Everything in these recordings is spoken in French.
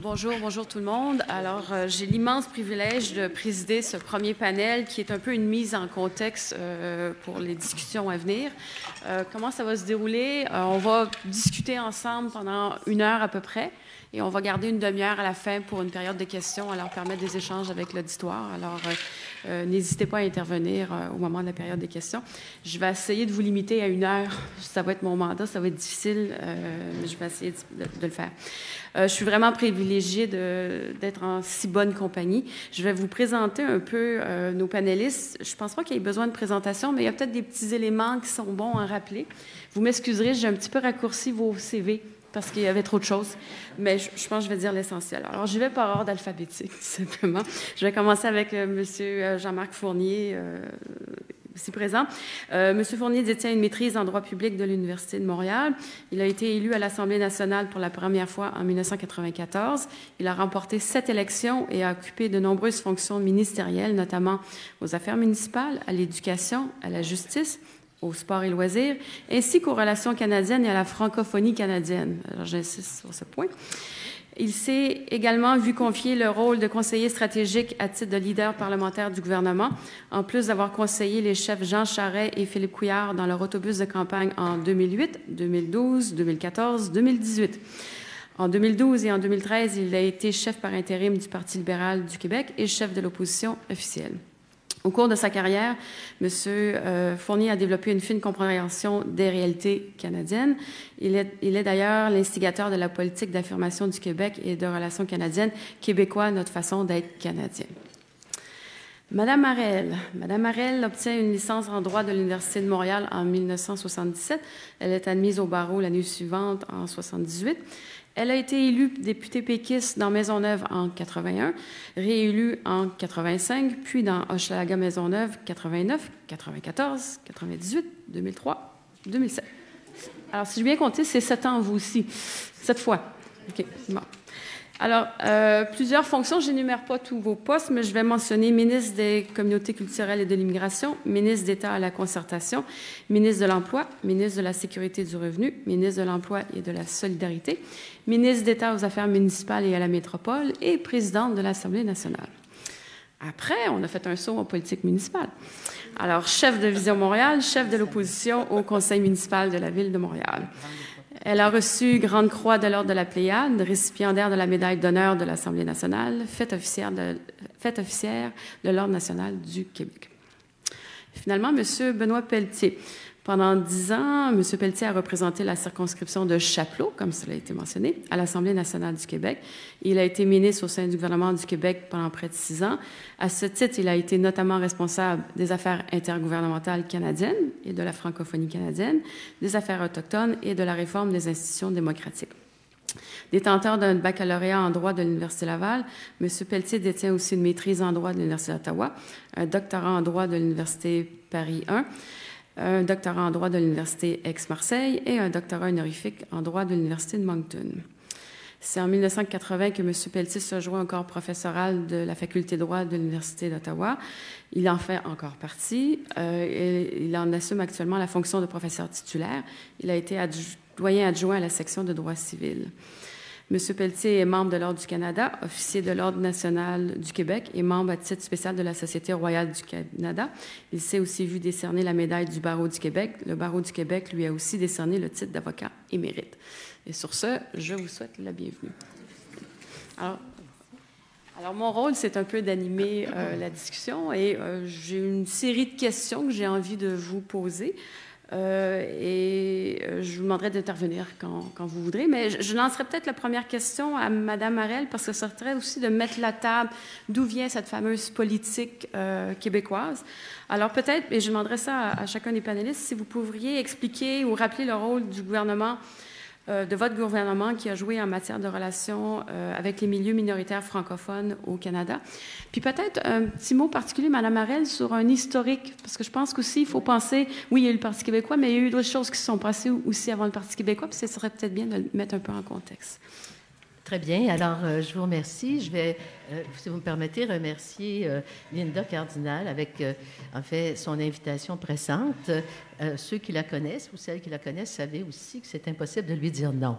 Bonjour tout le monde. Alors, j'ai l'immense privilège de présider ce premier panel qui est un peu une mise en contexte pour les discussions à venir. Comment ça va se dérouler? On va discuter ensemble pendant 1 heure à peu près et on va garder une demi-heure à la fin pour une période de questions, à leur permettre des échanges avec l'auditoire. Alors, n'hésitez pas à intervenir au moment de la période des questions. Je vais essayer de vous limiter à 1 heure. Ça va être mon mandat, ça va être difficile, mais je vais essayer de le faire. Je suis vraiment privilégiée d'être en si bonne compagnie. Je vais vous présenter un peu nos panélistes. Je ne pense pas qu'il y ait besoin de présentation, mais il y a peut-être des petits éléments qui sont bons à rappeler. Vous m'excuserez, j'ai un petit peu raccourci vos CV parce qu'il y avait trop de choses, mais je pense que je vais dire l'essentiel. Alors, j'y vais par ordre alphabétique, tout simplement. Je vais commencer avec M. Jean-Marc Fournier, ici présent. M. Fournier détient une maîtrise en droit public de l'Université de Montréal. Il a été élu à l'Assemblée nationale pour la première fois en 1994. Il a remporté 7 élections et a occupé de nombreuses fonctions ministérielles, notamment aux affaires municipales, à l'éducation, à la justice, au sport et loisirs, ainsi qu'aux relations canadiennes et à la francophonie canadienne. Alors, j'insiste sur ce point. Il s'est également vu confier le rôle de conseiller stratégique à titre de leader parlementaire du gouvernement, en plus d'avoir conseillé les chefs Jean Charest et Philippe Couillard dans leur autobus de campagne en 2008, 2012, 2014, 2018. En 2012 et en 2013, il a été chef par intérim du Parti libéral du Québec et chef de l'opposition officielle. Au cours de sa carrière, M. Fournier a développé une fine compréhension des réalités canadiennes. Il est d'ailleurs l'instigateur de la politique d'affirmation du Québec et de relations canadiennes québécois, notre façon d'être canadien. Madame Harel obtient une licence en droit de l'Université de Montréal en 1977. Elle est admise au barreau l'année suivante, en 1978. Elle a été élue députée péquiste dans Maisonneuve en 81, réélue en 85, puis dans Hochelaga-Maisonneuve 89, 94, 98, 2003, 2007. Alors, si j'ai bien compté, c'est 7 ans, vous aussi. 7 fois. OK, bon. Alors, plusieurs fonctions, je n'énumère pas tous vos postes, mais je vais mentionner ministre des Communautés culturelles et de l'immigration, ministre d'État à la concertation, ministre de l'Emploi, ministre de la Sécurité du revenu, ministre de l'Emploi et de la Solidarité, ministre d'État aux Affaires municipales et à la métropole et présidente de l'Assemblée nationale. Après, on a fait un saut en politique municipale. Alors, chef de Vision Montréal, chef de l'opposition au conseil municipal de la Ville de Montréal. Elle a reçu Grande Croix de l'Ordre de la Pléiade, récipiendaire de la médaille d'honneur de l'Assemblée nationale, fête officière de l'Ordre national du Québec. Finalement, M. Benoît Pelletier. Pendant 10 ans, M. Pelletier a représenté la circonscription de Chapleau, comme cela a été mentionné, à l'Assemblée nationale du Québec. Il a été ministre au sein du gouvernement du Québec pendant près de 6 ans. À ce titre, il a été notamment responsable des affaires intergouvernementales canadiennes et de la francophonie canadienne, des affaires autochtones et de la réforme des institutions démocratiques. Détenteur d'un baccalauréat en droit de l'Université Laval, M. Pelletier détient aussi une maîtrise en droit de l'Université d'Ottawa, un doctorat en droit de l'Université Paris I, un doctorat en droit de l'Université Aix-Marseille et un doctorat honorifique en droit de l'Université de Moncton. C'est en 1980 que M. Pelletier se joint au corps professoral de la Faculté de droit de l'Université d'Ottawa. Il en fait encore partie et il en assume actuellement la fonction de professeur titulaire. Il a été doyen adjoint à la section de droit civil. M. Pelletier est membre de l'Ordre du Canada, officier de l'Ordre national du Québec et membre à titre spécial de la Société royale du Canada. Il s'est aussi vu décerner la médaille du Barreau du Québec. Le Barreau du Québec lui a aussi décerné le titre d'avocat émérite. Et sur ce, je vous souhaite la bienvenue. Alors mon rôle, c'est un peu d'animer la discussion et j'ai une série de questions que j'ai envie de vous poser. Je vous demanderai d'intervenir quand vous voudrez, mais je lancerai peut-être la première question à Mme Harel parce que ça serait aussi de mettre la table d'où vient cette fameuse politique québécoise. Alors peut-être, et je demanderai ça à chacun des panélistes, si vous pourriez expliquer ou rappeler le rôle du gouvernement, de votre gouvernement qui a joué en matière de relations avec les milieux minoritaires francophones au Canada. Puis peut-être un petit mot particulier, Mme Harel, sur un historique, parce que je pense qu'aussi, il faut penser, oui, il y a eu le Parti québécois, mais il y a eu d'autres choses qui se sont passées aussi avant le Parti québécois, puis ce serait peut-être bien de le mettre un peu en contexte. Très bien. Alors, je vous remercie. Je vais, si vous me permettez, remercier Linda Cardinal avec, en fait, son invitation pressante. Ceux qui la connaissent ou celles qui la connaissent savaient aussi que c'est impossible de lui dire non.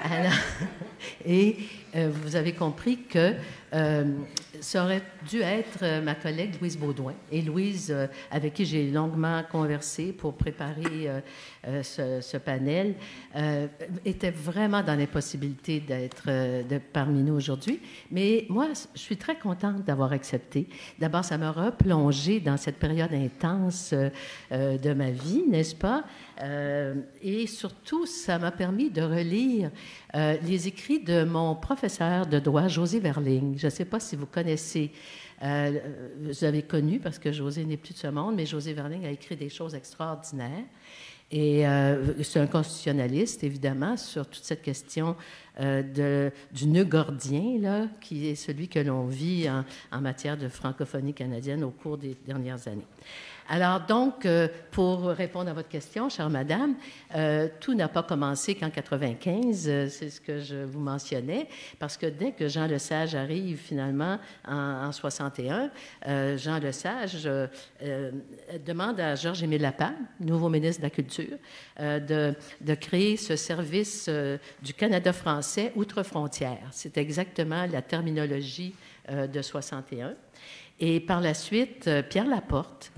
Alors, et vous avez compris que ça aurait dû être ma collègue Louise Baudouin. Et Louise, avec qui j'ai longuement conversé pour préparer ce panel, était vraiment dans l'impossibilité d'être parmi nous aujourd'hui. Mais moi, je suis très contente d'avoir accepté. D'abord, ça m'a replongée dans cette période intense de ma vie, n'est-ce pas? Et surtout, ça m'a permis de relire les écrits de mon professeur de droit, José Verling. Je ne sais pas si vous connaissez, vous avez connu, parce que José n'est plus de ce monde, mais José Verling a écrit des choses extraordinaires. Et c'est un constitutionnaliste, évidemment, sur toute cette question du nœud gordien, là, qui est celui que l'on vit en matière de francophonie canadienne au cours des dernières années. Alors, donc, pour répondre à votre question, chère madame, tout n'a pas commencé qu'en 95, c'est ce que je vous mentionnais, parce que dès que Jean Lesage arrive finalement en 61, Jean Lesage demande à Georges-Émile Lapalme, nouveau ministre de la Culture, de créer ce service du Canada français outre-frontières. C'est exactement la terminologie de 61. Et par la suite, Pierre Laporte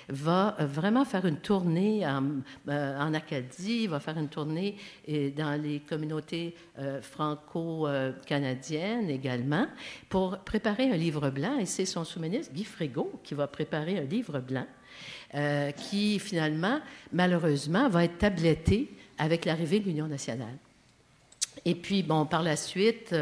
va vraiment faire une tournée en Acadie, va faire une tournée dans les communautés franco-canadiennes également, pour préparer un livre blanc. Et c'est son sous-ministre, Guy Frégault, qui va préparer un livre blanc qui, finalement, malheureusement, va être tabletté avec l'arrivée de l'Union nationale. Et puis, bon, par la suite,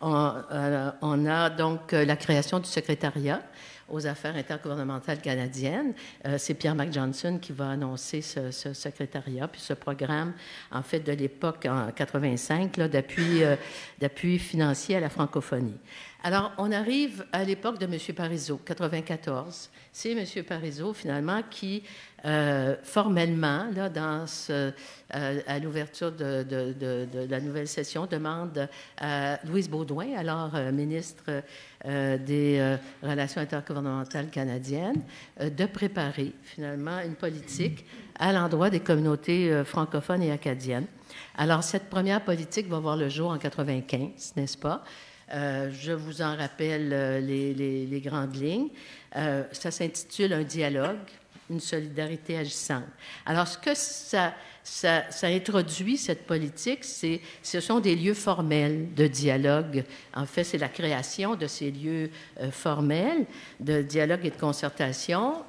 on a donc la création du secrétariat aux affaires intergouvernementales canadiennes. C'est Pierre-Marc Johnson qui va annoncer ce secrétariat, puis ce programme, en fait, de l'époque, en 85, d'appui financier à la francophonie. Alors, on arrive à l'époque de M. Parizeau, 94. C'est M. Parizeau, finalement, qui, formellement, là, à l'ouverture de la nouvelle session, demande à Louise Baudouin, alors ministre des Relations intergouvernementales canadiennes, de préparer, finalement, une politique à l'endroit des communautés francophones et acadiennes. Alors, cette première politique va voir le jour en 95, n'est-ce pas? Je vous en rappelle les grandes lignes. Ça s'intitule « Un dialogue, une solidarité agissante ». Alors, ce que ça introduit, cette politique, ce sont des lieux formels de dialogue. En fait, c'est la création de ces lieux formels de dialogue et de concertation,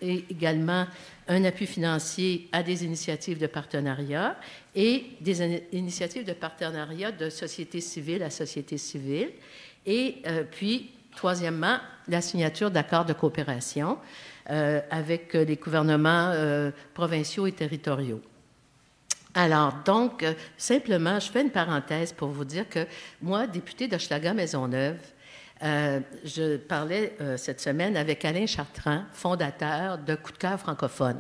et également un appui financier à des initiatives de partenariat et des initiatives de partenariat de société civile à société civile. Et puis, troisièmement, la signature d'accords de coopération avec les gouvernements provinciaux et territoriaux. Alors, donc, simplement, je fais une parenthèse pour vous dire que moi, députée d'Hochelaga-Maisonneuve, je parlais cette semaine avec Alain Chartrand, fondateur de Coup de cœur francophone.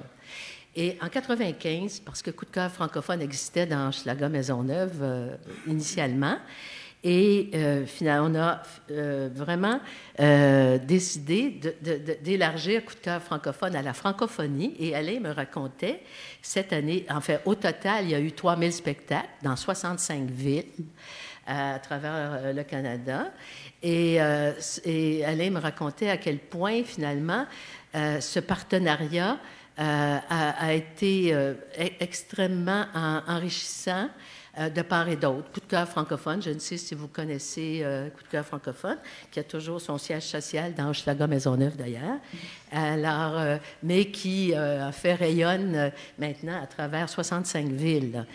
Et en 95, parce que Coup de cœur francophone existait dans Hochelaga-Maisonneuve initialement, et finalement, on a vraiment décidé d'élargir Coup de cœur francophone à la francophonie. Et Alain me racontait, cette année, en fait, au total, il y a eu 3000 spectacles dans 65 villes à travers le Canada. Et Alain me racontait à quel point, finalement, ce partenariat a été extrêmement enrichissant de part et d'autre. Coup de cœur francophone, je ne sais si vous connaissez Coup de cœur francophone, qui a toujours son siège social dans Hochelaga-Maisonneuve d'ailleurs, alors, mais qui a fait rayonne maintenant à travers 65 villes.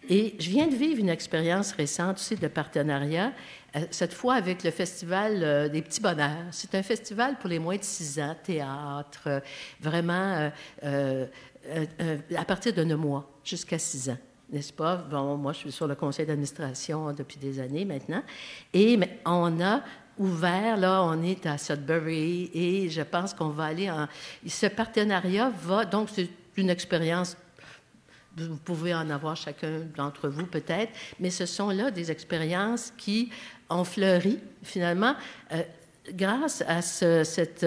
Et je viens de vivre une expérience récente aussi de partenariat, cette fois avec le Festival des Petits Bonheurs. C'est un festival pour les moins de 6 ans, théâtre, vraiment à partir de 9 mois jusqu'à 6 ans. N'est-ce pas? Bon, moi, je suis sur le conseil d'administration depuis des années maintenant. Et on a ouvert, là, on est à Sudbury et je pense qu'on va aller en... Ce partenariat va... Donc, c'est une expérience... Vous pouvez en avoir chacun d'entre vous, peut-être, mais ce sont là des expériences qui ont fleuri, finalement, grâce à cet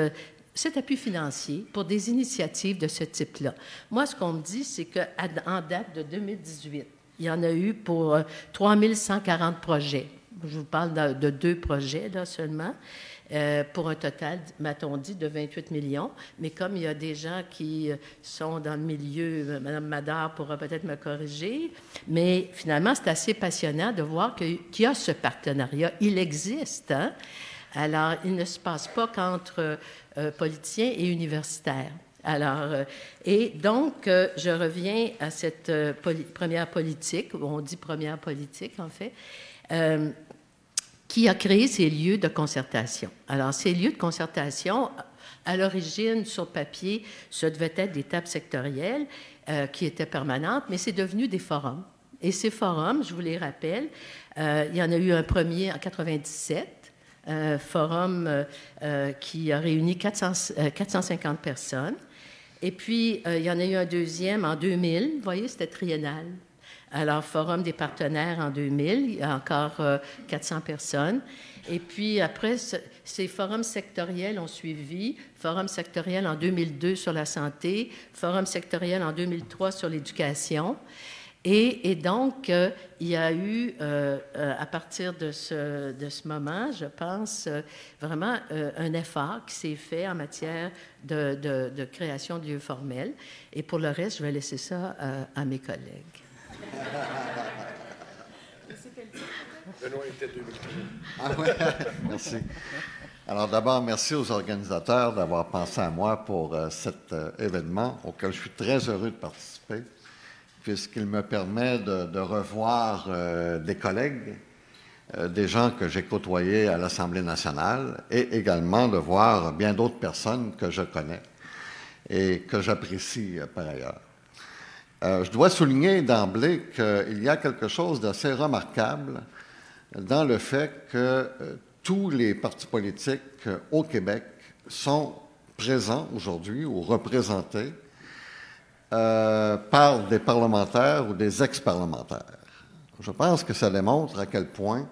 appui financier pour des initiatives de ce type-là. Moi, ce qu'on me dit, c'est qu'en date de 2018, Il y en a eu pour 3140 projets. Je vous parle de 2 projets là, seulement, pour un total, m'a-t-on dit, de 28 millions. Mais comme il y a des gens qui sont dans le milieu, Mme Madar pourra peut-être me corriger, mais finalement, c'est assez passionnant de voir qu'il y a ce partenariat. Il existe, hein? Alors, il ne se passe pas qu'entre politiciens et universitaires. Alors, et donc, je reviens à cette première politique, on dit première politique en fait, qui a créé ces lieux de concertation. Alors, ces lieux de concertation, à l'origine, sur papier, ça devait être des tables sectorielles qui étaient permanentes, mais c'est devenu des forums. Et ces forums, je vous les rappelle, il y en a eu un premier en 1997, forum qui a réuni 450 personnes. Et puis, il y en a eu un deuxième en 2000. Vous voyez, c'était triennal. Alors, Forum des partenaires en 2000, il y a encore 400 personnes. Et puis, après, ces forums sectoriels ont suivi. Forum sectoriel en 2002 sur la santé, Forum sectoriel en 2003 sur l'éducation. Et donc, il y a eu, à partir de ce moment, je pense, vraiment un effort qui s'est fait en matière de création de lieux formels. Et pour le reste, je vais laisser ça à mes collègues. Benoît était 2003. Ah ouais, merci. Alors d'abord, merci aux organisateurs d'avoir pensé à moi pour cet événement auquel je suis très heureux de participer, puisqu'il me permet de revoir des collègues, des gens que j'ai côtoyés à l'Assemblée nationale, et également de voir bien d'autres personnes que je connais et que j'apprécie par ailleurs. Je dois souligner d'emblée qu'il y a quelque chose d'assez remarquable dans le fait que tous les partis politiques au Québec sont présents aujourd'hui ou représentés par des parlementaires ou des ex-parlementaires. Je pense que ça démontre à quel point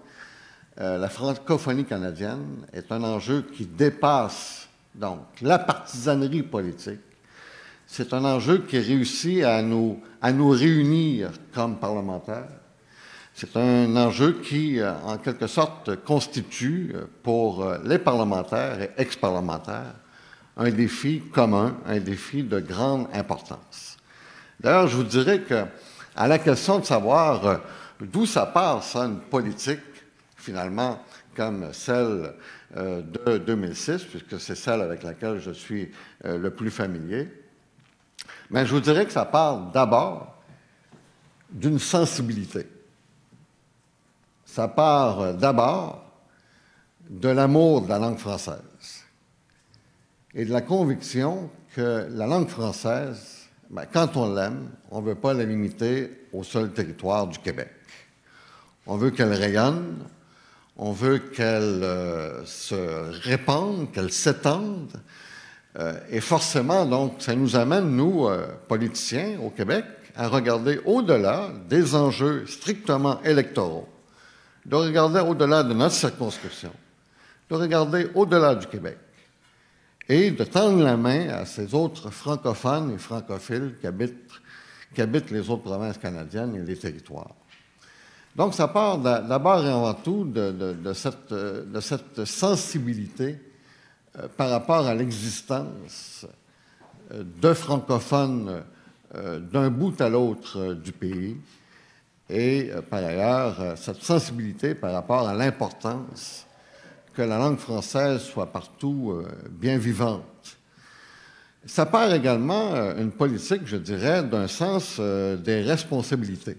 la francophonie canadienne est un enjeu qui dépasse donc la partisanerie politique. C'est un enjeu qui réussit à nous réunir comme parlementaires. C'est un enjeu qui, en quelque sorte, constitue pour les parlementaires et ex-parlementaires un défi commun, un défi de grande importance. D'ailleurs, je vous dirais qu'à la question de savoir d'où ça part, ça, une politique, finalement, comme celle de 2006, puisque c'est celle avec laquelle je suis le plus familier, mais je vous dirais que ça part d'abord d'une sensibilité. Ça part d'abord de l'amour de la langue française et de la conviction que la langue française, quand on l'aime, on ne veut pas la limiter au seul territoire du Québec. On veut qu'elle rayonne, on veut qu'elle se répande, qu'elle s'étende. Et forcément, donc, ça nous amène, nous, politiciens au Québec, à regarder au-delà des enjeux strictement électoraux, de regarder au-delà de notre circonscription, de regarder au-delà du Québec et de tendre la main à ces autres francophones et francophiles qui habitent les autres provinces canadiennes et les territoires. Donc, ça part d'abord et avant tout de cette sensibilité par rapport à l'existence de francophones d'un bout à l'autre du pays et, par ailleurs, cette sensibilité par rapport à l'importance que la langue française soit partout bien vivante. Ça part également une politique, je dirais, d'un sens des responsabilités,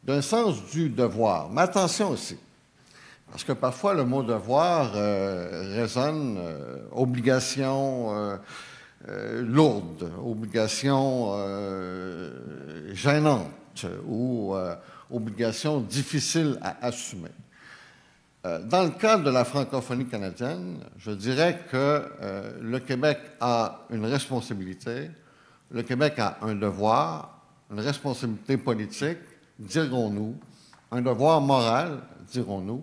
d'un sens du devoir. Mais attention aussi, parce que parfois le mot devoir résonne obligation lourde, obligation gênante ou obligation difficile à assumer. Dans le cadre de la francophonie canadienne, je dirais que le Québec a une responsabilité, le Québec a un devoir, une responsabilité politique, dirons-nous, un devoir moral, dirons-nous,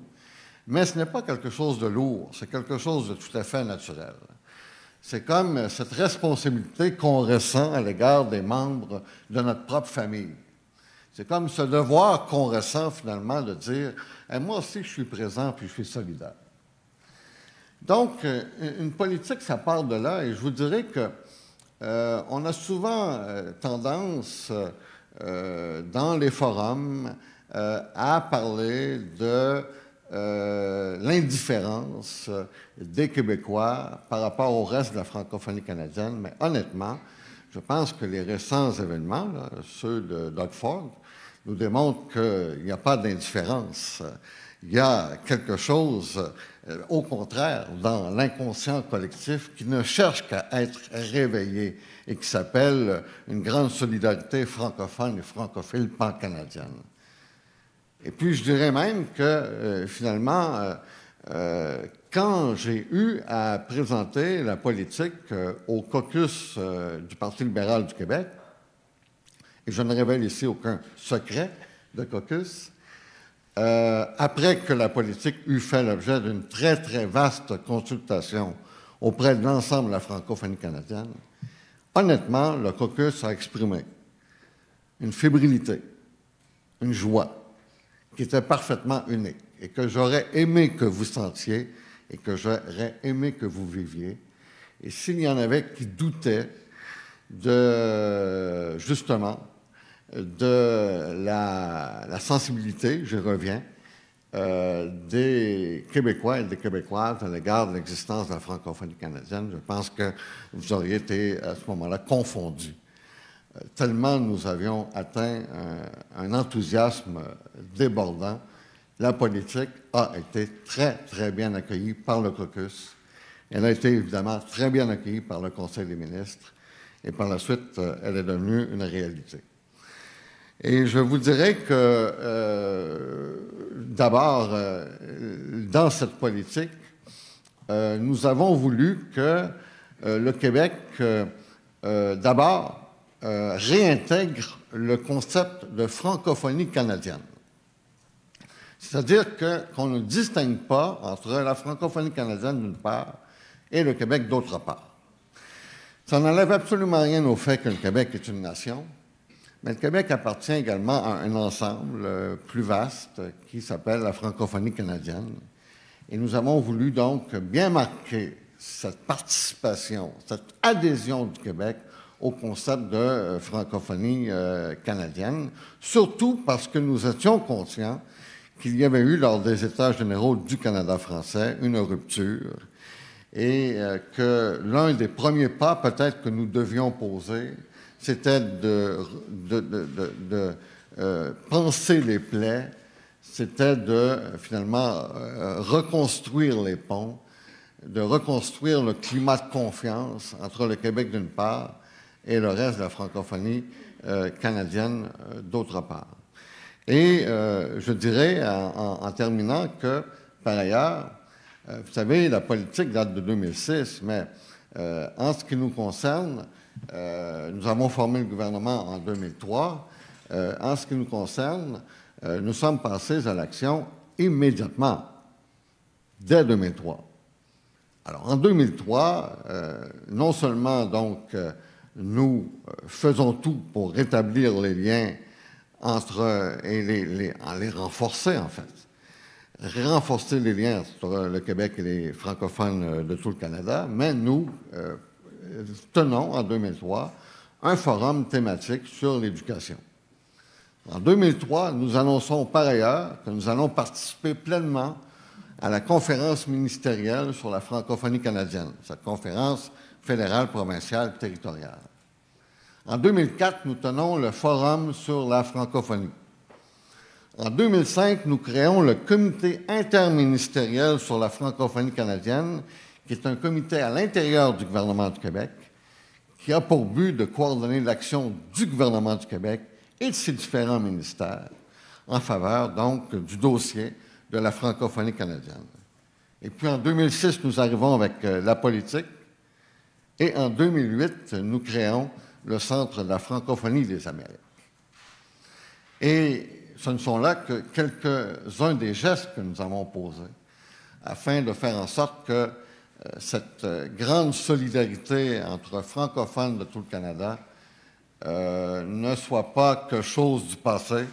mais ce n'est pas quelque chose de lourd, c'est quelque chose de tout à fait naturel. C'est comme cette responsabilité qu'on ressent à l'égard des membres de notre propre famille. C'est comme ce devoir qu'on ressent finalement de dire « moi aussi, je suis présent puis je suis solidaire ». Donc, une politique, ça part de là, et je vous dirais que on a souvent tendance, dans les forums, à parler de l'indifférence des Québécois par rapport au reste de la francophonie canadienne, mais honnêtement, je pense que les récents événements, là, ceux de Doug Ford, nous démontrent qu'il n'y a pas d'indifférence. Il y a quelque chose, au contraire, dans l'inconscient collectif qui ne cherche qu'à être réveillé et qui s'appelle une grande solidarité francophone et francophile pan-canadienne. Et puis, je dirais même que, finalement, quand j'ai eu à présenter la politique au caucus du Parti libéral du Québec, et je ne révèle ici aucun secret de caucus, après que la politique eut fait l'objet d'une très, très vaste consultation auprès de l'ensemble de la francophonie canadienne, honnêtement, le caucus a exprimé une fébrilité, une joie qui était parfaitement unique et que j'aurais aimé que vous sentiez et que j'aurais aimé que vous viviez. Et s'il y en avait qui doutaient de, justement, de la sensibilité, j'y reviens, des Québécois et des Québécoises à l'égard de l'existence de la francophonie canadienne, je pense que vous auriez été à ce moment-là confondus. Tellement nous avions atteint un enthousiasme débordant. La politique a été très, très bien accueillie par le caucus. Elle a été évidemment très bien accueillie par le Conseil des ministres et par la suite, elle est devenue une réalité. Et je vous dirais que, d'abord, dans cette politique, nous avons voulu que le Québec, d'abord, réintègre le concept de francophonie canadienne. C'est-à-dire qu'on ne distingue pas entre la francophonie canadienne d'une part et le Québec d'autre part. Ça n'enlève absolument rien au fait que le Québec est une nation, mais le Québec appartient également à un ensemble plus vaste qui s'appelle la francophonie canadienne. Et nous avons voulu donc bien marquer cette participation, cette adhésion du Québec au concept de francophonie canadienne, surtout parce que nous étions conscients qu'il y avait eu, lors des États généraux du Canada français, une rupture et que l'un des premiers pas, peut-être, que nous devions poser, c'était de penser les plaies, c'était de, finalement, reconstruire les ponts, de reconstruire le climat de confiance entre le Québec d'une part et le reste de la francophonie canadienne d'autre part. Et je dirais, en terminant, que, par ailleurs, vous savez, la politique date de 2006, mais en ce qui nous concerne, nous avons formé le gouvernement en 2003. En ce qui nous concerne, nous sommes passés à l'action immédiatement, dès 2003. Alors, en 2003, non seulement, donc, nous faisons tout pour rétablir les liens entre, et les renforcer, en fait. Renforcer les liens entre le Québec et les francophones de tout le Canada, mais nous tenons, en 2003, un forum thématique sur l'éducation. En 2003, nous annonçons par ailleurs que nous allons participer pleinement à la conférence ministérielle sur la francophonie canadienne, cette conférence fédérale, provinciale, territoriale. En 2004, nous tenons le Forum sur la francophonie. En 2005, nous créons le Comité interministériel sur la francophonie canadienne, qui est un comité à l'intérieur du gouvernement du Québec, qui a pour but de coordonner l'action du gouvernement du Québec et de ses différents ministères en faveur, donc, du dossier de la francophonie canadienne. Et puis, en 2006, nous arrivons avec la politique, et en 2008, nous créons le Centre de la francophonie des Amériques. Et ce ne sont là que quelques-uns des gestes que nous avons posés afin de faire en sorte que cette grande solidarité entre francophones de tout le Canada ne soient pas que chose du passé,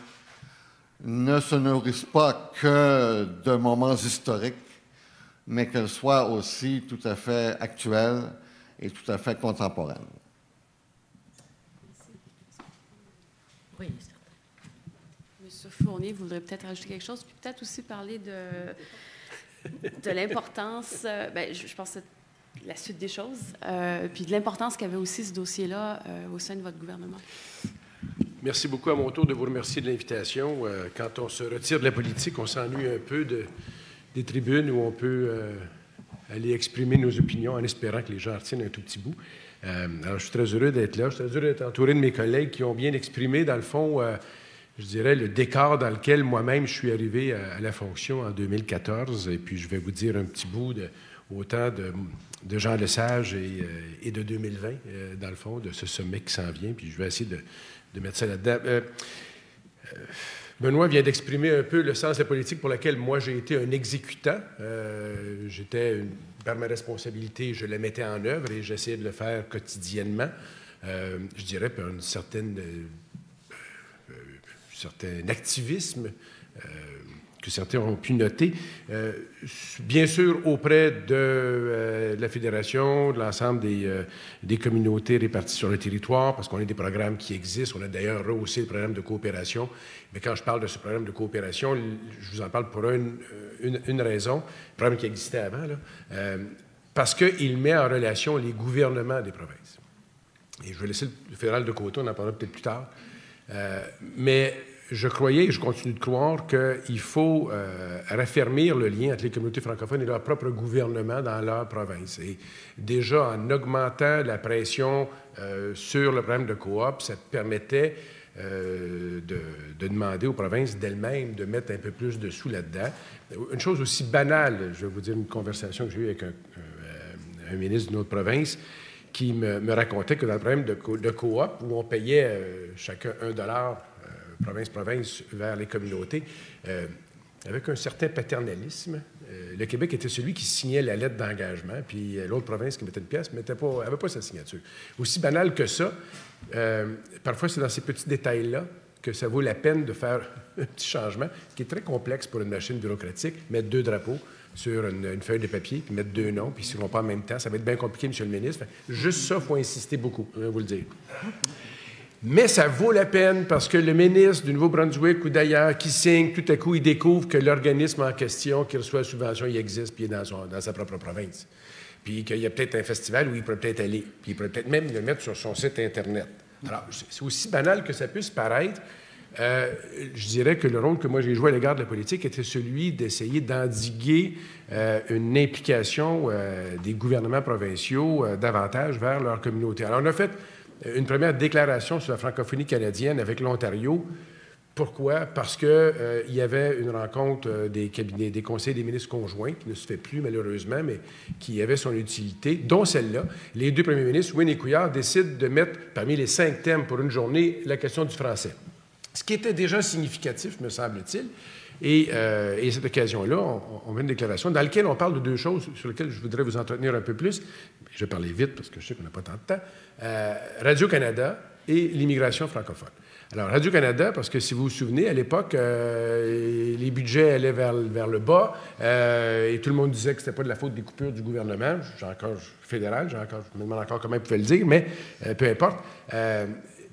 ne se nourrissent pas que de moments historiques, mais qu'elles soient aussi tout à fait actuelles et tout à fait contemporaines. Oui, certain. Monsieur Fournier, vous voudrez peut-être ajouter quelque chose, puis peut-être aussi parler de l'importance, je pense que c'est la suite des choses, puis de l'importance qu'avait aussi ce dossier-là au sein de votre gouvernement. Merci beaucoup à mon tour de vous remercier de l'invitation. Quand on se retire de la politique, on s'ennuie un peu des tribunes où on peut aller exprimer nos opinions en espérant que les gens retiennent un tout petit bout. Alors, je suis très heureux d'être là. Je suis très heureux d'être entouré de mes collègues qui ont bien exprimé, dans le fond, je dirais, le décor dans lequel moi-même je suis arrivé à la fonction en 2014. Et puis, je vais vous dire un petit bout autant de Jean Lesage et de 2020, dans le fond, de ce sommet qui s'en vient. Puis, je vais essayer de mettre ça là-dedans. Benoît vient d'exprimer un peu le sens de la politique pour laquelle moi j'ai été un exécutant. Par ma responsabilité, je la mettais en œuvre et j'essayais de le faire quotidiennement. Je dirais par un certain activisme que certains ont pu noter, bien sûr auprès de la Fédération, de l'ensemble des communautés réparties sur le territoire, parce qu'on a des programmes qui existent. On a d'ailleurs rehaussé le programme de coopération. Mais quand je parle de ce programme de coopération, je vous en parle pour une raison, le programme qui existait avant, là, parce qu'il met en relation les gouvernements des provinces. Et je vais laisser le fédéral de côté, on en parlera peut-être plus tard. Mais je croyais et je continue de croire qu'il faut raffermir le lien entre les communautés francophones et leur propre gouvernement dans leur province. Et déjà, en augmentant la pression sur le programme de coop, ça permettait de demander aux provinces d'elles-mêmes de mettre un peu plus de sous là-dedans. Une chose aussi banale, je vais vous dire une conversation que j'ai eue avec un ministre d'une autre province qui me racontait que dans le programme de coop, où on payait chacun $1, province vers les communautés, avec un certain paternalisme. Le Québec était celui qui signait la lettre d'engagement, puis l'autre province qui mettait une pièce n'avait pas sa signature. Aussi banal que ça, parfois c'est dans ces petits détails-là que ça vaut la peine de faire un petit changement, qui est très complexe pour une machine bureaucratique, mettre 2 drapeaux sur une feuille de papier, puis mettre 2 noms, puis s'ils ne vont pas en même temps, ça va être bien compliqué, M. le ministre. Juste ça, il faut insister beaucoup, je vais vous le dire. Mais ça vaut la peine parce que le ministre du Nouveau-Brunswick ou d'ailleurs qui signe, tout à coup, il découvre que l'organisme en question qui reçoit la subvention, il existe, puis il est dans sa propre province. Puis qu'il y a peut-être un festival où il pourrait peut-être aller, puis il pourrait peut-être même le mettre sur son site Internet. Alors, c'est aussi banal que ça puisse paraître. Je dirais que le rôle que moi j'ai joué à l'égard de la politique était celui d'essayer d'endiguer une implication des gouvernements provinciaux davantage vers leur communauté. Alors, on a fait une première déclaration sur la francophonie canadienne avec l'Ontario. Pourquoi? Parce qu'il y avait une rencontre des cabinets, des conseils des ministres conjoints, qui ne se fait plus malheureusement, mais qui avait son utilité, dont celle-là. Les 2 premiers ministres, Wynne et Couillard, décident de mettre parmi les 5 thèmes pour une journée la question du français. Ce qui était déjà significatif, me semble-t-il. Et à cette occasion-là, on met une déclaration dans laquelle on parle de 2 choses sur lesquelles je voudrais vous entretenir un peu plus. Je vais parler vite parce que je sais qu'on n'a pas tant de temps. Radio-Canada et l'immigration francophone. Alors, Radio-Canada, parce que si vous vous souvenez, à l'époque, les budgets allaient vers le bas et tout le monde disait que ce n'était pas de la faute des coupures du gouvernement. Fédéral, je me demande encore comment il pouvait le dire, mais peu importe.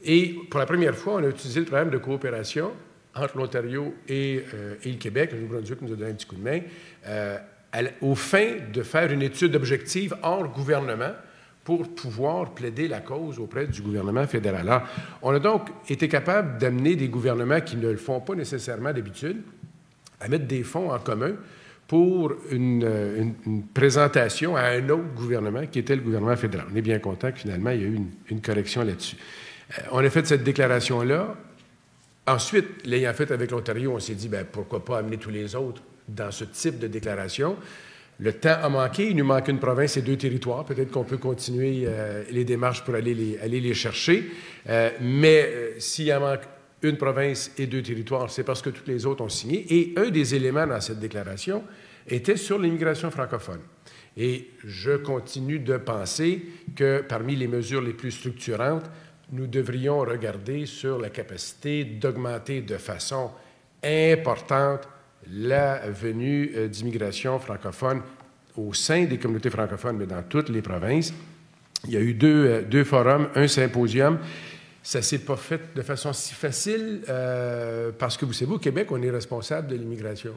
Et pour la première fois, on a utilisé le programme de coopération entre l'Ontario et le Québec. Le Nouveau-Brunswick nous a donné un petit coup de main, au fin de faire une étude objective hors gouvernement pour pouvoir plaider la cause auprès du gouvernement fédéral. Alors, on a donc été capable d'amener des gouvernements qui ne le font pas nécessairement d'habitude à mettre des fonds en commun pour une présentation à un autre gouvernement qui était le gouvernement fédéral. On est bien content que finalement, il y a eu une correction là-dessus. On a fait cette déclaration-là. Ensuite, l'ayant fait avec l'Ontario, on s'est dit, bien, pourquoi pas amener tous les autres dans ce type de déclaration. Le temps a manqué. Il nous manque une province et 2 territoires. Peut-être qu'on peut continuer les démarches pour aller les chercher. Mais s'il en manque une province et 2 territoires, c'est parce que toutes les autres ont signé. Et un des éléments dans cette déclaration était sur l'immigration francophone. Et je continue de penser que parmi les mesures les plus structurantes, nous devrions regarder sur la capacité d'augmenter de façon importante la venue d'immigration francophone au sein des communautés francophones, mais dans toutes les provinces. Il y a eu deux forums, un symposium. Ça ne s'est pas fait de façon si facile parce que, vous savez, au Québec, on est responsable de l'immigration.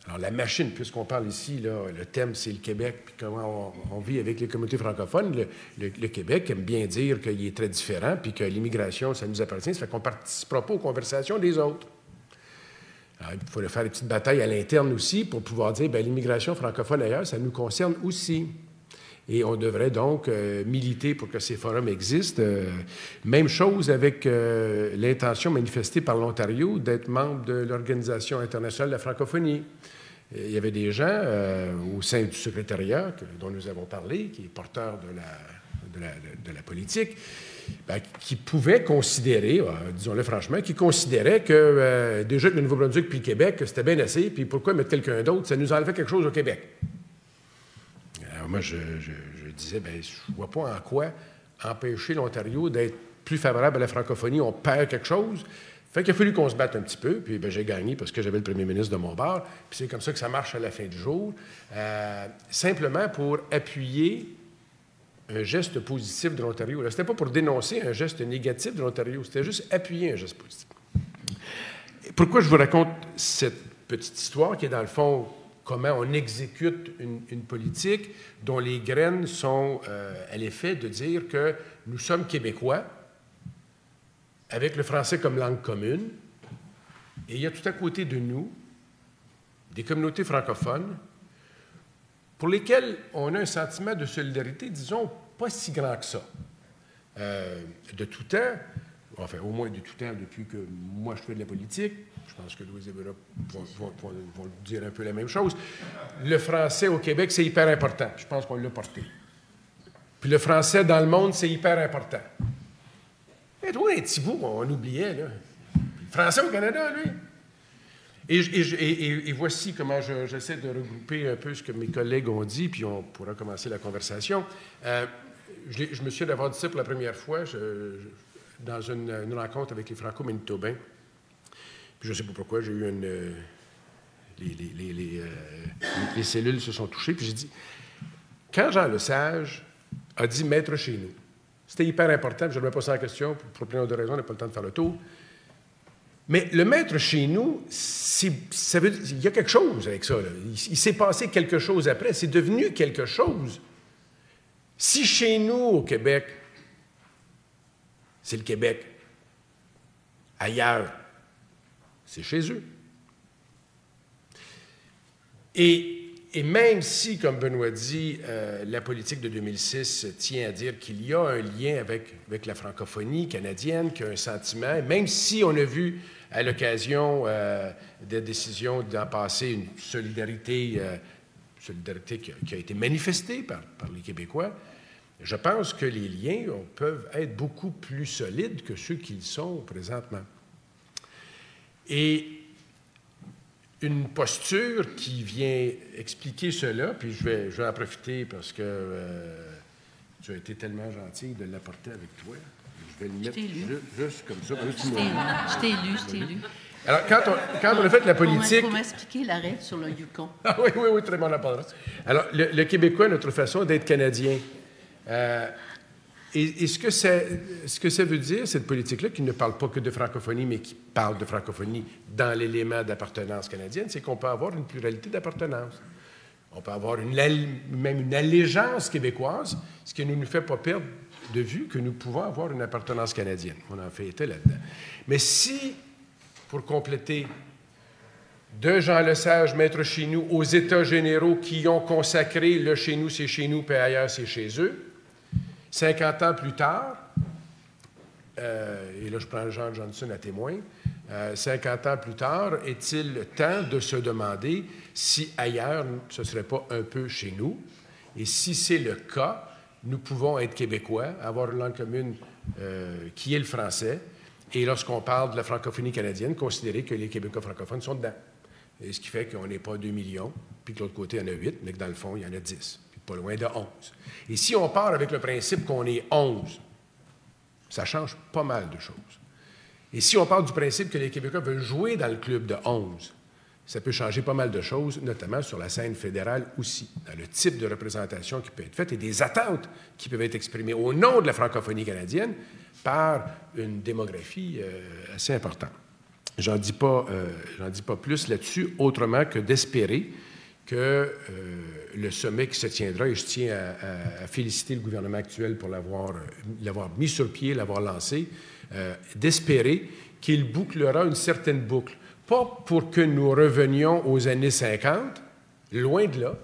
Alors, la machine, puisqu'on parle ici, là, le thème, c'est le Québec, puis comment on vit avec les communautés francophones. Le Québec aime bien dire qu'il est très différent, puis que l'immigration, ça nous appartient. Ça fait qu'on ne participera pas aux conversations des autres. Alors, il faut faire des petites batailles à l'interne aussi pour pouvoir dire, bien, l'immigration francophone ailleurs, ça nous concerne aussi. Et on devrait donc militer pour que ces forums existent. Même chose avec l'intention manifestée par l'Ontario d'être membre de l'Organisation internationale de la francophonie. Il y avait des gens au sein du secrétariat dont nous avons parlé, qui est porteur de la politique, bien, qui pouvaient considérer, disons-le franchement, qui considéraient que déjà que le Nouveau-Brunswick puis le Québec, c'était bien assez, puis pourquoi mettre quelqu'un d'autre? Ça nous enlevait quelque chose au Québec. Alors moi, je disais, bien, je ne vois pas en quoi empêcher l'Ontario d'être plus favorable à la francophonie, on perd quelque chose. Fait qu'il a fallu qu'on se batte un petit peu, puis bien, j'ai gagné parce que j'avais le premier ministre de mon bord, puis c'est comme ça que ça marche à la fin du jour, simplement pour appuyer un geste positif de l'Ontario. Ce n'était pas pour dénoncer un geste négatif de l'Ontario, c'était juste appuyer un geste positif. Pourquoi je vous raconte cette petite histoire qui est, dans le fond, comment on exécute une politique dont les graines sont à l'effet de dire que nous sommes Québécois, avec le français comme langue commune, et il y a tout à côté de nous des communautés francophones pour lesquelles on a un sentiment de solidarité, disons, pas si grand que ça. De tout temps, enfin, au moins de tout temps, depuis que moi je fais de la politique, je pense que Louise et Benoît vont dire un peu la même chose, le français au Québec, c'est hyper important. Je pense qu'on l'a porté. Puis le français dans le monde, c'est hyper important. Et toi, un petit bout, on oubliait, là. Le français au Canada, lui. Et voici comment j'essaie de regrouper un peu ce que mes collègues ont dit, puis on pourra commencer la conversation. Je me souviens d'avoir dit ça pour la première fois dans une rencontre avec les Franco-Manitobains. Puis je ne sais pas pourquoi, j'ai eu les cellules se sont touchées, puis j'ai dit, quand Jean Lesage a dit « maître chez nous », c'était hyper important, puis je ne remets pas ça en question, pour plein de raisons, on n'a pas le temps de faire le tour. Mais le maître chez nous, ça veut dire, il y a quelque chose avec ça. Là. Il s'est passé quelque chose après, c'est devenu quelque chose. Si chez nous, au Québec, c'est le Québec, ailleurs, c'est chez eux. Et même si, comme Benoît dit, la politique de 2006 tient à dire qu'il y a un lien avec la francophonie canadienne, qu'il y a un sentiment, même si on a vu à l'occasion des décisions d'en passer une solidarité qui a été manifestée par les Québécois, je pense que les liens peuvent être beaucoup plus solides que ceux qu'ils sont présentement. Et une posture qui vient expliquer cela, puis je vais en profiter parce que tu as été tellement gentil de l'apporter avec toi. Je vais le mettre juste comme ça. Je t'ai lu. Alors, quand on a fait la politique... Pour m'expliquer la règle sur le Yukon. Ah oui, très bonne approche. Alors, le Québécois, notre façon d'être Canadien. Et ce que ça veut dire, cette politique-là, qui ne parle pas que de francophonie, mais qui parle de francophonie dans l'élément d'appartenance canadienne, c'est qu'on peut avoir une pluralité d'appartenance. On peut avoir même une allégeance québécoise, ce qui ne nous fait pas perdre de vue que nous pouvons avoir une appartenance canadienne. On en fait été là-dedans. Mais si, pour compléter, de Jean Lesage, maître chez nous, aux États généraux qui ont consacré le chez nous, c'est chez nous, puis ailleurs, c'est chez eux, 50 ans plus tard, et là je prends Jean Johnson à témoin, 50 ans plus tard, est-il le temps de se demander si ailleurs ce ne serait pas un peu chez nous? Et si c'est le cas, nous pouvons être Québécois, avoir une langue commune qui est le français, et lorsqu'on parle de la francophonie canadienne, considérer que les Québécois francophones sont dedans. Et ce qui fait qu'on n'est pas 2 millions, puis que de l'autre côté, il y en a 8, mais que dans le fond, il y en a 10. Pas loin de 11. Et si on part avec le principe qu'on est 11, Ça change pas mal de choses. Et si on part du principe que les Québécois veulent jouer dans le club de 11, ça peut changer pas mal de choses, notamment sur la scène fédérale aussi, dans le type de représentation qui peut être faite et des attentes qui peuvent être exprimées au nom de la francophonie canadienne par une démographie assez importante. J'en dis pas plus là-dessus, autrement que d'espérer que le sommet qui se tiendra, et je tiens à féliciter le gouvernement actuel pour l'avoir mis sur pied, l'avoir lancé, d'espérer qu'il bouclera une certaine boucle. Pas pour que nous revenions aux années 50, loin de là,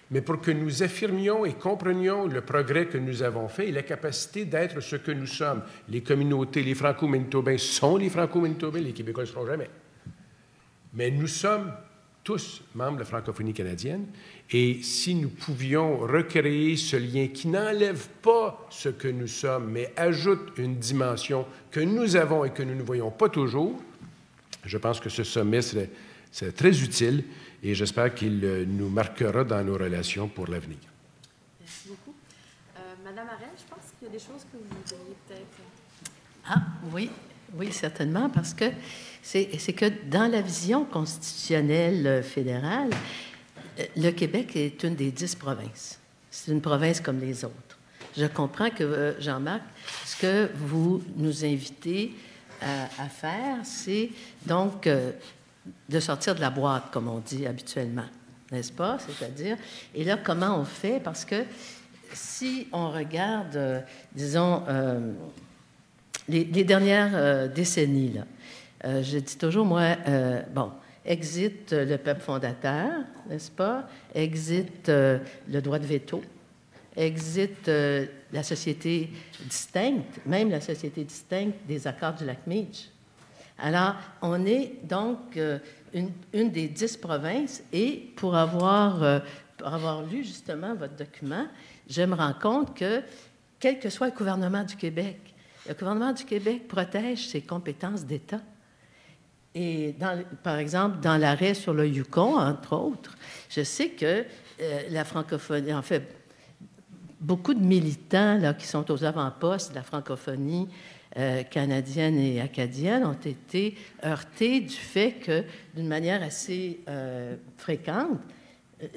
mais pour que nous affirmions et comprenions le progrès que nous avons fait et la capacité d'être ce que nous sommes. Les communautés, les Franco-Manitobains sont les Franco-Manitobains, les Québécois ne le seront jamais. Mais nous sommes tous membres de la francophonie canadienne, et si nous pouvions recréer ce lien qui n'enlève pas ce que nous sommes, mais ajoute une dimension que nous avons et que nous ne voyons pas toujours, je pense que ce sommet serait très utile et j'espère qu'il nous marquera dans nos relations pour l'avenir. Merci beaucoup. Madame Harel, je pense qu'il y a des choses que vous voudriez peut-être... Ah, oui, certainement, parce que c'est que dans la vision constitutionnelle fédérale, le Québec est une des 10 provinces. C'est une province comme les autres. Je comprends que, Jean-Marc, ce que vous nous invitez à faire, c'est donc de sortir de la boîte, comme on dit habituellement, n'est-ce pas? C'est-à-dire, et là, comment on fait? Parce que si on regarde, disons, les dernières décennies, là, je dis toujours, moi, exit le peuple fondateur, n'est-ce pas? Exit le droit de veto, exit la société distincte, même la société distincte des accords du Lac-Meech. Alors, on est donc une des 10 provinces, et pour avoir lu justement votre document, je me rends compte que, quel que soit le gouvernement du Québec protège ses compétences d'État. Et, par exemple, dans l'arrêt sur le Yukon, entre autres, je sais que la francophonie, en fait, beaucoup de militants là, qui sont aux avant-postes de la francophonie canadienne et acadienne ont été heurtés du fait que, d'une manière assez fréquente,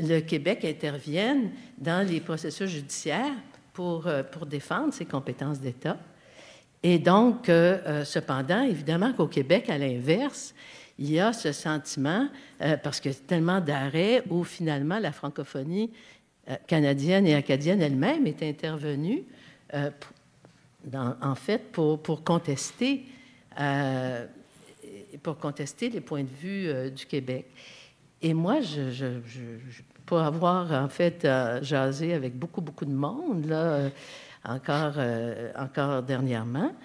le Québec intervienne dans les processus judiciaires pour défendre ses compétences d'État. Et donc, cependant, évidemment qu'au Québec, à l'inverse, il y a ce sentiment, parce qu'il y a tellement d'arrêts où finalement la francophonie canadienne et acadienne elle-même est intervenue, en fait, pour contester les points de vue du Québec. Et moi, pour avoir, en fait, jasé avec beaucoup de monde, là, encore dernièrement,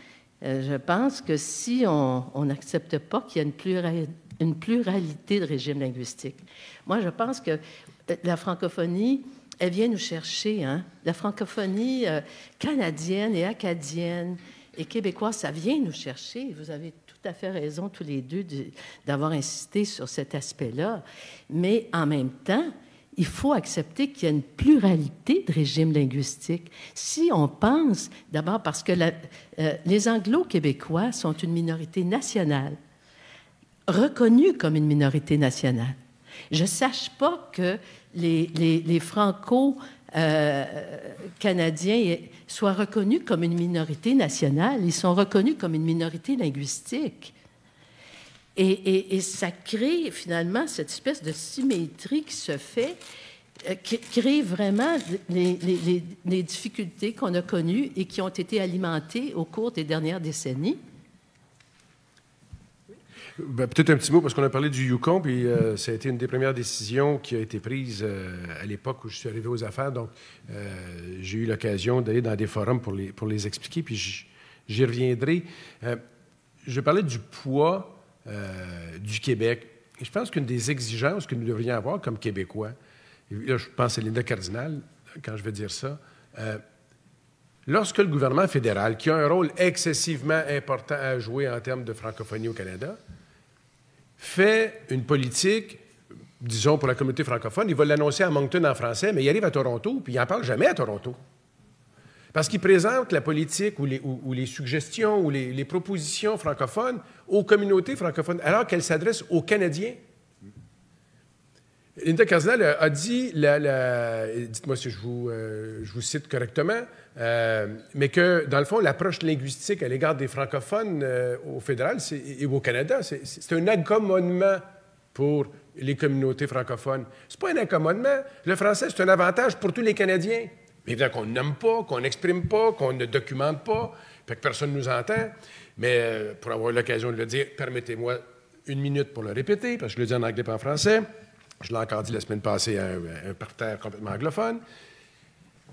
je pense que si on n'accepte pas qu'il y a une pluralité de régimes linguistiques, moi, je pense que la francophonie, elle vient nous chercher, hein? La francophonie canadienne et acadienne et québécoise, ça vient nous chercher. Vous avez tout à fait raison, tous les deux, d'avoir insisté sur cet aspect-là. Mais en même temps, il faut accepter qu'il y a une pluralité de régimes linguistiques. Si on pense, d'abord parce que les Anglo-Québécois sont une minorité nationale, reconnue comme une minorité nationale. Je ne sache pas que les Franco-Canadiens soient reconnus comme une minorité nationale. Ils sont reconnus comme une minorité linguistique. Et ça crée finalement cette espèce de symétrie qui se fait, qui crée vraiment les difficultés qu'on a connues et qui ont été alimentées au cours des dernières décennies. Peut-être un petit mot, parce qu'on a parlé du Yukon, puis ça a été une des premières décisions qui a été prise à l'époque où je suis arrivé aux affaires. Donc, j'ai eu l'occasion d'aller dans des forums pour les expliquer, puis j'y reviendrai. Je parlais du poids du Québec. Et je pense qu'une des exigences que nous devrions avoir comme Québécois, et là, je pense à Linda Cardinal, quand je vais dire ça, lorsque le gouvernement fédéral, qui a un rôle excessivement important à jouer en termes de francophonie au Canada, fait une politique, disons, pour la communauté francophone, il va l'annoncer à Moncton en français, mais il arrive à Toronto, puis il n'en parle jamais à Toronto. Parce qu'ils présentent la politique ou les suggestions ou les propositions francophones aux communautés francophones, alors qu'elles s'adressent aux Canadiens. Linda Cardinal a dit, dites-moi si je vous cite correctement, mais que, dans le fond, l'approche linguistique à l'égard des francophones au fédéral et au Canada, c'est un accommodement pour les communautés francophones. C'est pas un accommodement. Le français, c'est un avantage pour tous les Canadiens. Mais évidemment qu'on n'aime pas, qu'on n'exprime pas, qu'on ne documente pas, fait que personne ne nous entend. Mais pour avoir l'occasion de le dire, permettez-moi 1 minute pour le répéter, parce que je le dis en anglais et en français. Je l'ai encore dit la semaine passée à un parterre complètement anglophone.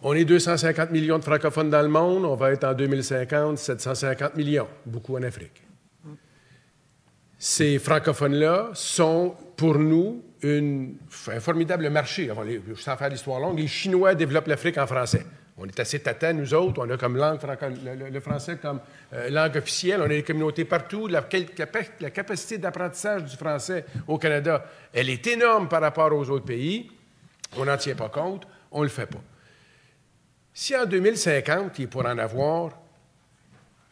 On est 250 millions de francophones dans le monde. On va être en 2050 750 millions, beaucoup en Afrique. Ces francophones-là sont, pour nous, un formidable marché. Sans faire l'histoire longue, les Chinois développent l'Afrique en français. On est assez tâtants, nous autres. On a comme langue le français comme langue officielle. On a des communautés partout. La capacité d'apprentissage du français au Canada, elle est énorme par rapport aux autres pays. On n'en tient pas compte. On ne le fait pas. Si en 2050, il pourra en avoir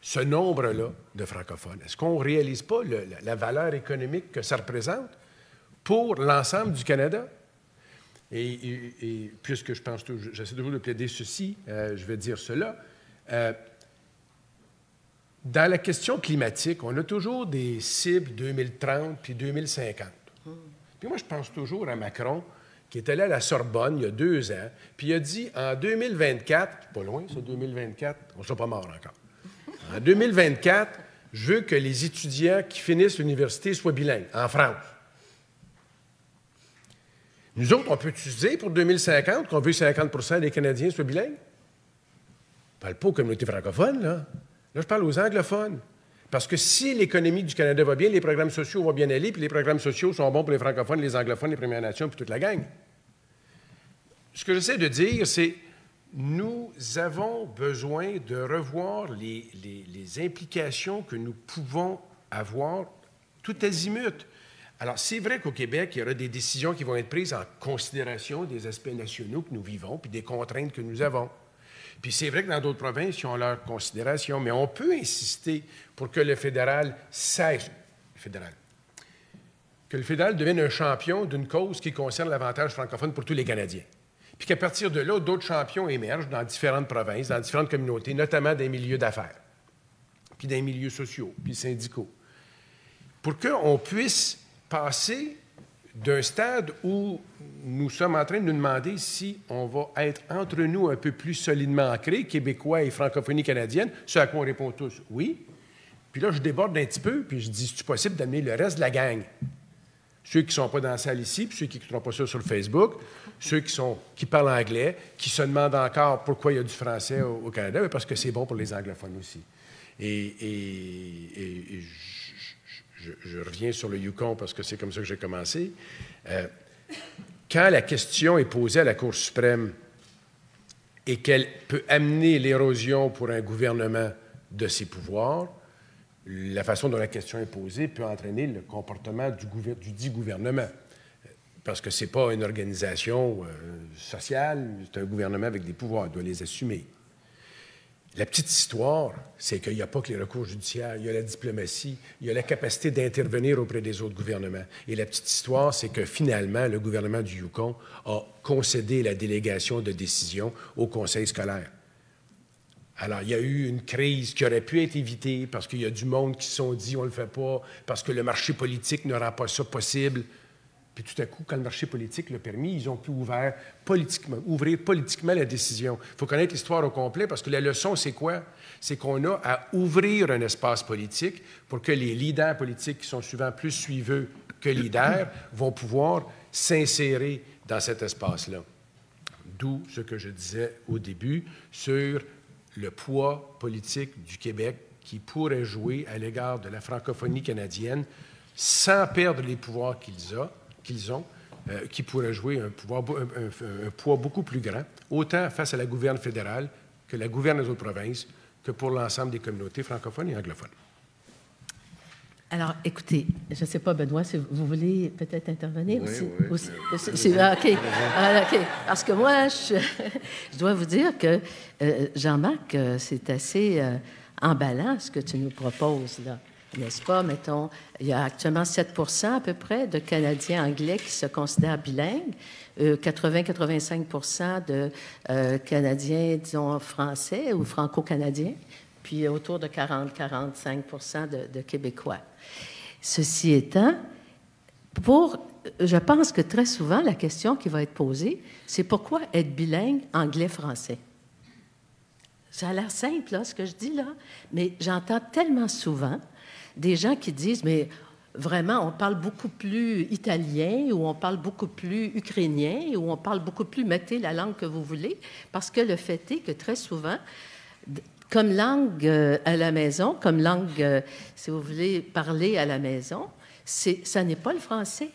ce nombre-là de francophones, est-ce qu'on ne réalise pas la valeur économique que ça représente pour l'ensemble du Canada? Et puisque j'essaie toujours de plaider ceci, je vais dire cela. Dans la question climatique, on a toujours des cibles 2030 puis 2050. Puis moi, je pense toujours à Macron, qui est allé à la Sorbonne il y a 2 ans, puis il a dit en 2024, pas loin, c'est 2024, on ne sera pas mort encore. En 2024, je veux que les étudiants qui finissent l'université soient bilingues, en France. Nous autres, on peut utiliser pour 2050 qu'on veut que 50 des Canadiens soient bilingues? Je ne parle pas aux communautés francophones, là. Là, je parle aux anglophones. Parce que si l'économie du Canada va bien, les programmes sociaux vont bien aller, puis les programmes sociaux sont bons pour les francophones, les anglophones, les Premières Nations, puis toute la gang. Ce que j'essaie de dire, c'est nous avons besoin de revoir les implications que nous pouvons avoir tout azimut. Alors, c'est vrai qu'au Québec, il y aura des décisions qui vont être prises en considération des aspects nationaux que nous vivons puis des contraintes que nous avons. Puis c'est vrai que dans d'autres provinces, ils ont leurs considérations, mais on peut insister pour que le fédéral cesse, que le fédéral devienne un champion d'une cause qui concerne l'avantage francophone pour tous les Canadiens. Puis qu'à partir de là, d'autres champions émergent dans différentes provinces, dans différentes communautés, notamment des milieux d'affaires, puis des milieux sociaux, puis syndicaux, pour qu'on puisse passer d'un stade où nous sommes en train de nous demander si on va être entre nous un peu plus solidement ancrés, Québécois et francophonie canadienne, ce à quoi on répond tous oui. Puis là, je déborde un petit peu, puis je dis, c'est possible d'amener le reste de la gang. Ceux qui ne sont pas dans la salle ici, puis ceux qui n'écouteront pas ça sur le Facebook, ceux qui parlent anglais, qui se demandent encore pourquoi il y a du français au Canada, mais parce que c'est bon pour les anglophones aussi. Et je reviens sur le Yukon parce que c'est comme ça que j'ai commencé. Quand la question est posée à la Cour suprême et qu'elle peut amener l'érosion pour un gouvernement de ses pouvoirs, la façon dont la question est posée peut entraîner le comportement du dit gouvernement. Parce que ce n'est pas une organisation sociale, c'est un gouvernement avec des pouvoirs, il doit les assumer. La petite histoire, c'est qu'il n'y a pas que les recours judiciaires, il y a la diplomatie, il y a la capacité d'intervenir auprès des autres gouvernements. Et la petite histoire, c'est que finalement, le gouvernement du Yukon a concédé la délégation de décision au conseil scolaire. Alors, il y a eu une crise qui aurait pu être évitée parce qu'il y a du monde qui se sont dit « on ne le fait pas », parce que le marché politique ne rend pas ça possible. Puis tout à coup, quand le marché politique l'a permis, ils ont pu ouvrir politiquement la décision. Il faut connaître l'histoire au complet parce que la leçon, c'est quoi? C'est qu'on a à ouvrir un espace politique pour que les leaders politiques, qui sont souvent plus suiveux que leaders, vont pouvoir s'insérer dans cet espace-là. D'où ce que je disais au début sur le poids politique du Québec qui pourrait jouer à l'égard de la francophonie canadienne sans perdre les pouvoirs qu'ils ont, qui pourrait jouer un poids beaucoup plus grand, autant face à la gouverne fédérale que la gouverne des autres provinces, que pour l'ensemble des communautés francophones et anglophones. Alors, écoutez, je ne sais pas, Benoît, si vous voulez peut-être intervenir Oui, aussi? OK. OK. Parce que moi, je dois vous dire que, Jean-Marc, c'est assez emballant ce que tu nous proposes, là. N'est-ce pas? Mettons, il y a actuellement 7 % à peu près de Canadiens anglais qui se considèrent bilingues, 80-85 % de Canadiens, disons, français ou franco-canadiens, puis autour de 40-45 % de Québécois. Ceci étant, je pense que très souvent, la question qui va être posée, c'est pourquoi être bilingue anglais-français? Ça a l'air simple, là, ce que je dis là, mais j'entends tellement souvent des gens qui disent, mais vraiment, on parle beaucoup plus italien ou on parle beaucoup plus ukrainien ou on parle beaucoup plus, mettez la langue que vous voulez, parce que le fait est que très souvent, comme langue à la maison, comme langue, si vous voulez, parler à la maison, ça n'est pas le français.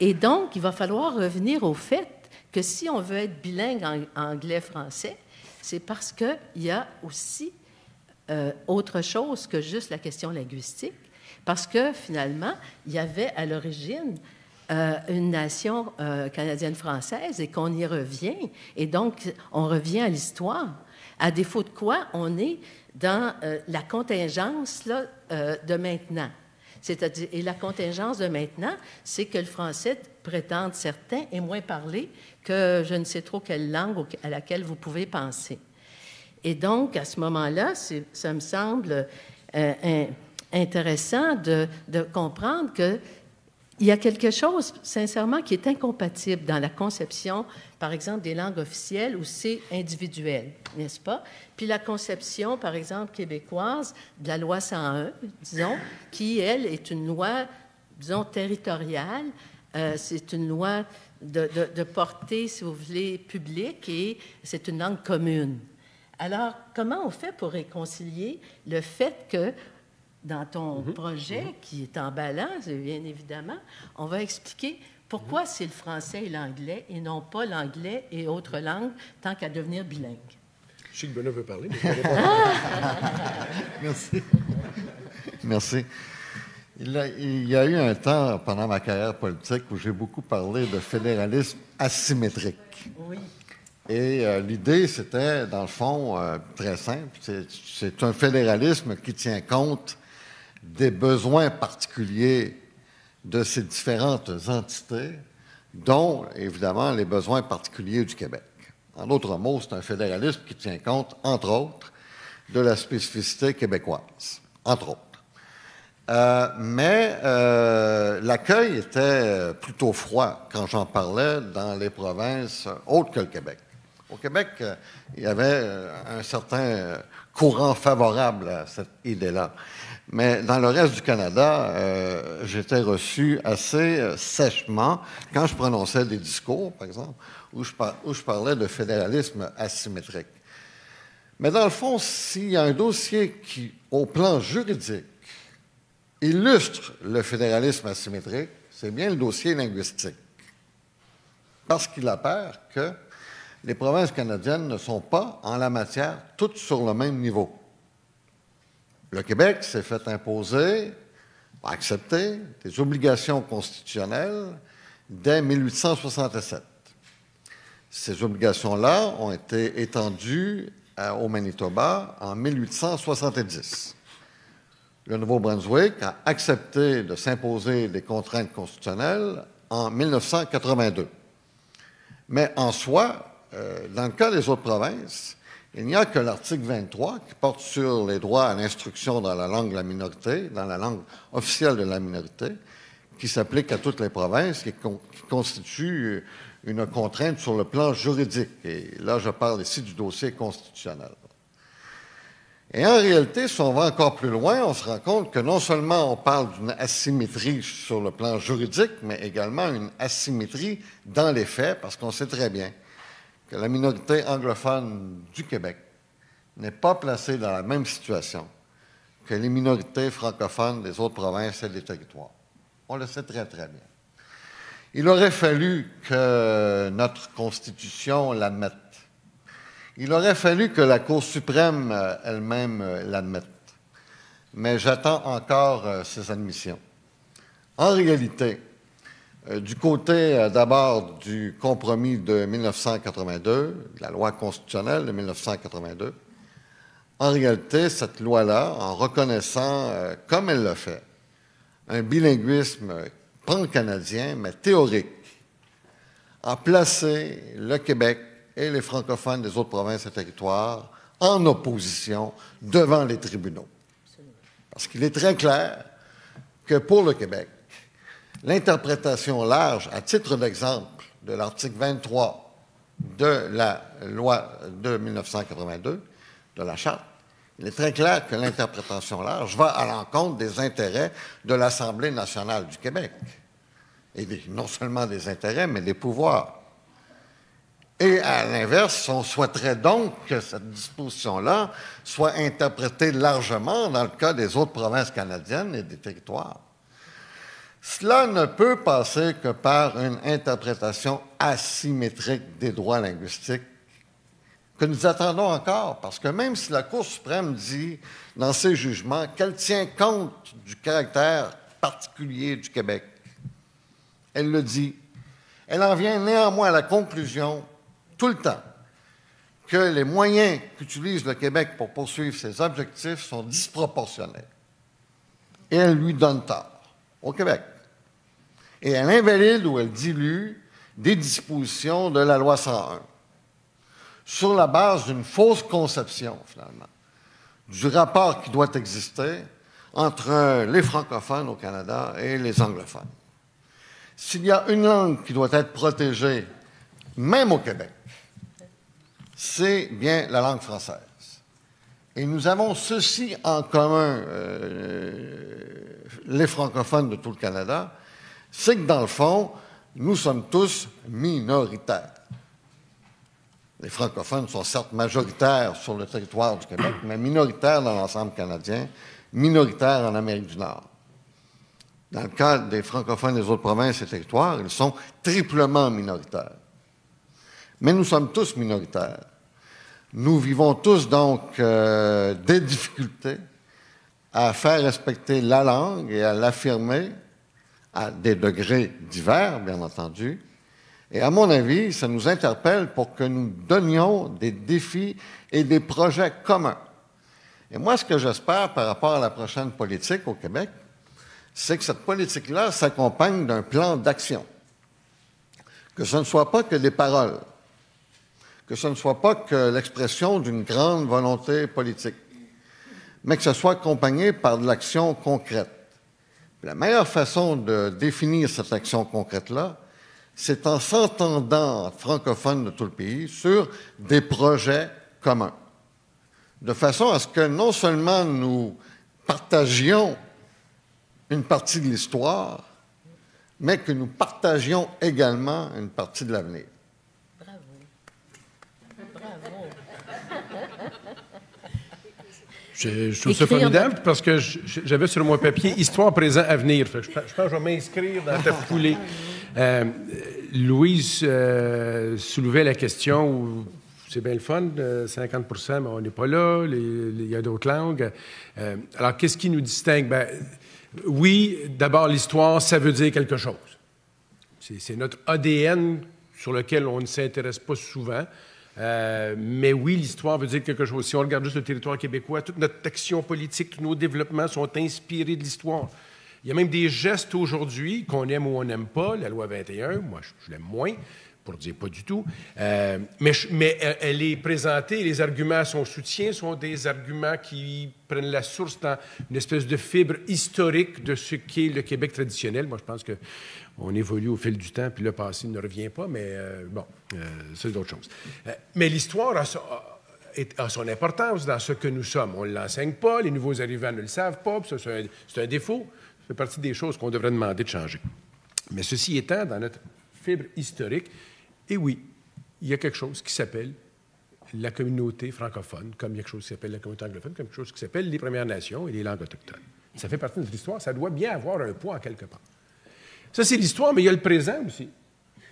Et donc, il va falloir revenir au fait que si on veut être bilingue anglais-français, c'est parce qu'il y a aussi autre chose que juste la question linguistique, parce que finalement, il y avait à l'origine une nation canadienne-française et qu'on y revient, et donc on revient à l'histoire, à défaut de quoi on est dans la contingence là, de maintenant. C'est-à-dire, et la contingence de maintenant, c'est que le français, prétendent certains, est moins parlé que je ne sais trop quelle langue à laquelle vous pouvez penser. Et donc, à ce moment-là, ça me semble intéressant de comprendre qu'il y a quelque chose, sincèrement, qui est incompatible dans la conception, par exemple, des langues officielles où c'est individuel, n'est-ce pas? Puis la conception, par exemple, québécoise de la loi 101, disons, qui, elle, est une loi, disons, territoriale. C'est une loi de portée, si vous voulez, publique, et c'est une langue commune. Alors, comment on fait pour réconcilier le fait que, dans ton projet, qui est emballant, bien évidemment, on va expliquer pourquoi c'est le français et l'anglais et non pas l'anglais et autres langues, tant qu'à devenir bilingue. Je sais que Benoît veut parler, mais je vais répondre. Merci. Merci. Il y a eu un temps pendant ma carrière politique où j'ai beaucoup parlé de fédéralisme asymétrique. Oui. Et l'idée, c'était, dans le fond, très simple. C'est un fédéralisme qui tient compte des besoins particuliers de ces différentes entités, dont, évidemment, les besoins particuliers du Québec. En d'autres mots, c'est un fédéralisme qui tient compte, entre autres, de la spécificité québécoise, entre autres. Mais l'accueil était plutôt froid quand j'en parlais dans les provinces autres que le Québec. Au Québec, il y avait un certain courant favorable à cette idée-là. Mais dans le reste du Canada, j'étais reçu assez sèchement quand je prononçais des discours, par exemple, où je parlais de fédéralisme asymétrique. Mais dans le fond, s'il y a un dossier qui, au plan juridique, illustre le fédéralisme asymétrique, c'est bien le dossier linguistique. Parce qu'il apparaît que les provinces canadiennes ne sont pas, en la matière, toutes sur le même niveau. Le Québec s'est fait imposer, accepter, des obligations constitutionnelles dès 1867. Ces obligations-là ont été étendues au Manitoba en 1870. Le Nouveau-Brunswick a accepté de s'imposer des contraintes constitutionnelles en 1982. Mais en soi, dans le cas des autres provinces, il n'y a que l'article 23 qui porte sur les droits à l'instruction dans la langue de la minorité, dans la langue officielle de la minorité, qui s'applique à toutes les provinces, qui constitue une contrainte sur le plan juridique. Et là, je parle ici du dossier constitutionnel. Et en réalité, si on va encore plus loin, on se rend compte que non seulement on parle d'une asymétrie sur le plan juridique, mais également une asymétrie dans les faits, parce qu'on sait très bien que la minorité anglophone du Québec n'est pas placée dans la même situation que les minorités francophones des autres provinces et des territoires. On le sait très, très bien. Il aurait fallu que notre Constitution l'admette. Il aurait fallu que la Cour suprême elle-même l'admette. mais j'attends encore ces admissions. En réalité, du côté d'abord du compromis de 1982, de la loi constitutionnelle de 1982, en réalité, cette loi-là, en reconnaissant, comme elle le fait, un bilinguisme pan-canadien, mais théorique, a placé le Québec et les francophones des autres provinces et territoires en opposition devant les tribunaux. Parce qu'il est très clair que pour le Québec, l'interprétation large, à titre d'exemple, de l'article 23 de la loi de 1982, de la Charte, il est très clair que l'interprétation large va à l'encontre des intérêts de l'Assemblée nationale du Québec. Et non seulement des intérêts, mais des pouvoirs. Et à l'inverse, on souhaiterait donc que cette disposition-là soit interprétée largement dans le cas des autres provinces canadiennes et des territoires. Cela ne peut passer que par une interprétation asymétrique des droits linguistiques que nous attendons encore, parce que même si la Cour suprême dit dans ses jugements qu'elle tient compte du caractère particulier du Québec, elle le dit, elle en vient néanmoins à la conclusion tout le temps que les moyens qu'utilise le Québec pour poursuivre ses objectifs sont disproportionnés. Et elle lui donne tort au Québec. Et elle invalide ou elle dilue des dispositions de la loi 101 sur la base d'une fausse conception, finalement, du rapport qui doit exister entre les francophones au Canada et les anglophones. S'il y a une langue qui doit être protégée, même au Québec, c'est bien la langue française. Et nous avons ceci en commun, les francophones de tout le Canada, c'est que dans le fond, nous sommes tous minoritaires. Les francophones sont certes majoritaires sur le territoire du Québec, mais minoritaires dans l'ensemble canadien, minoritaires en Amérique du Nord. Dans le cas des francophones des autres provinces et territoires, ils sont triplement minoritaires. Mais nous sommes tous minoritaires. Nous vivons tous donc des difficultés à faire respecter la langue et à l'affirmer à des degrés divers, bien entendu. Et à mon avis, ça nous interpelle pour que nous donnions des défis et des projets communs. Et moi, ce que j'espère par rapport à la prochaine politique au Québec, c'est que cette politique-là s'accompagne d'un plan d'action. Que ce ne soit pas que des paroles, que ce ne soit pas que l'expression d'une grande volonté politique, mais que ce soit accompagné par de l'action concrète. La meilleure façon de définir cette action concrète-là, c'est en s'entendant entre francophones de tout le pays sur des projets communs, de façon à ce que non seulement nous partagions une partie de l'histoire, mais que nous partagions également une partie de l'avenir. Bravo. Bravo. Je trouve ça formidable parce que j'avais sur mon papier « Histoire, présent, avenir ». Je pense que je vais m'inscrire dans ta foulée. Louise soulevait la question où c'est bien le fun, 50 % mais on n'est pas là, il y a d'autres langues. Alors, qu'est-ce qui nous distingue? Ben, oui, d'abord, l'histoire, ça veut dire quelque chose. C'est notre ADN sur lequel on ne s'intéresse pas souvent. Mais oui, l'histoire veut dire quelque chose. Si on regarde juste le territoire québécois, toute notre action politique, tous nos développements sont inspirés de l'histoire. Il y a même des gestes aujourd'hui qu'on aime ou on n'aime pas. La loi 21, moi, je l'aime moins, pour dire pas du tout. Mais elle est présentée, les arguments à son soutien sont des arguments qui prennent la source dans une espèce de fibre historique de ce qu'est le Québec traditionnel. Moi, je pense qu'on évolue au fil du temps, puis le passé ne revient pas, mais c'est d'autres choses. Mais l'histoire a son importance dans ce que nous sommes. On ne l'enseigne pas, les nouveaux arrivants ne le savent pas, puis ça, c'est un défaut. Ça fait partie des choses qu'on devrait demander de changer. Mais ceci étant, dans notre fibre historique, et oui, il y a quelque chose qui s'appelle la communauté francophone, comme il y a quelque chose qui s'appelle la communauté anglophone, comme quelque chose qui s'appelle les Premières Nations et les langues autochtones. Ça fait partie de notre histoire, ça doit bien avoir un poids en quelque part. Ça, c'est l'histoire, mais il y a le présent aussi.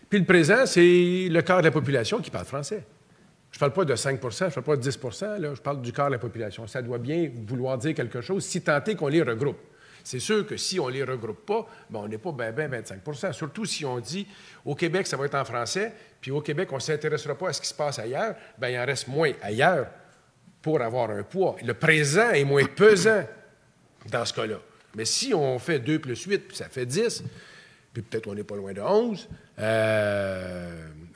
Puis le présent, c'est le quart de la population qui parle français. Je ne parle pas de 5 je ne parle pas de 10 là, je parle du quart de la population. Ça doit bien vouloir dire quelque chose, si tant est qu'on les regroupe. C'est sûr que si on ne les regroupe pas, ben on n'est pas ben 25 surtout si on dit au Québec, ça va être en français, puis au Québec, on ne s'intéressera pas à ce qui se passe ailleurs, bien, il en reste moins ailleurs pour avoir un poids. Le présent est moins pesant dans ce cas-là. Mais si on fait 2 plus 8, puis ça fait 10, puis peut-être on n'est pas loin de 11,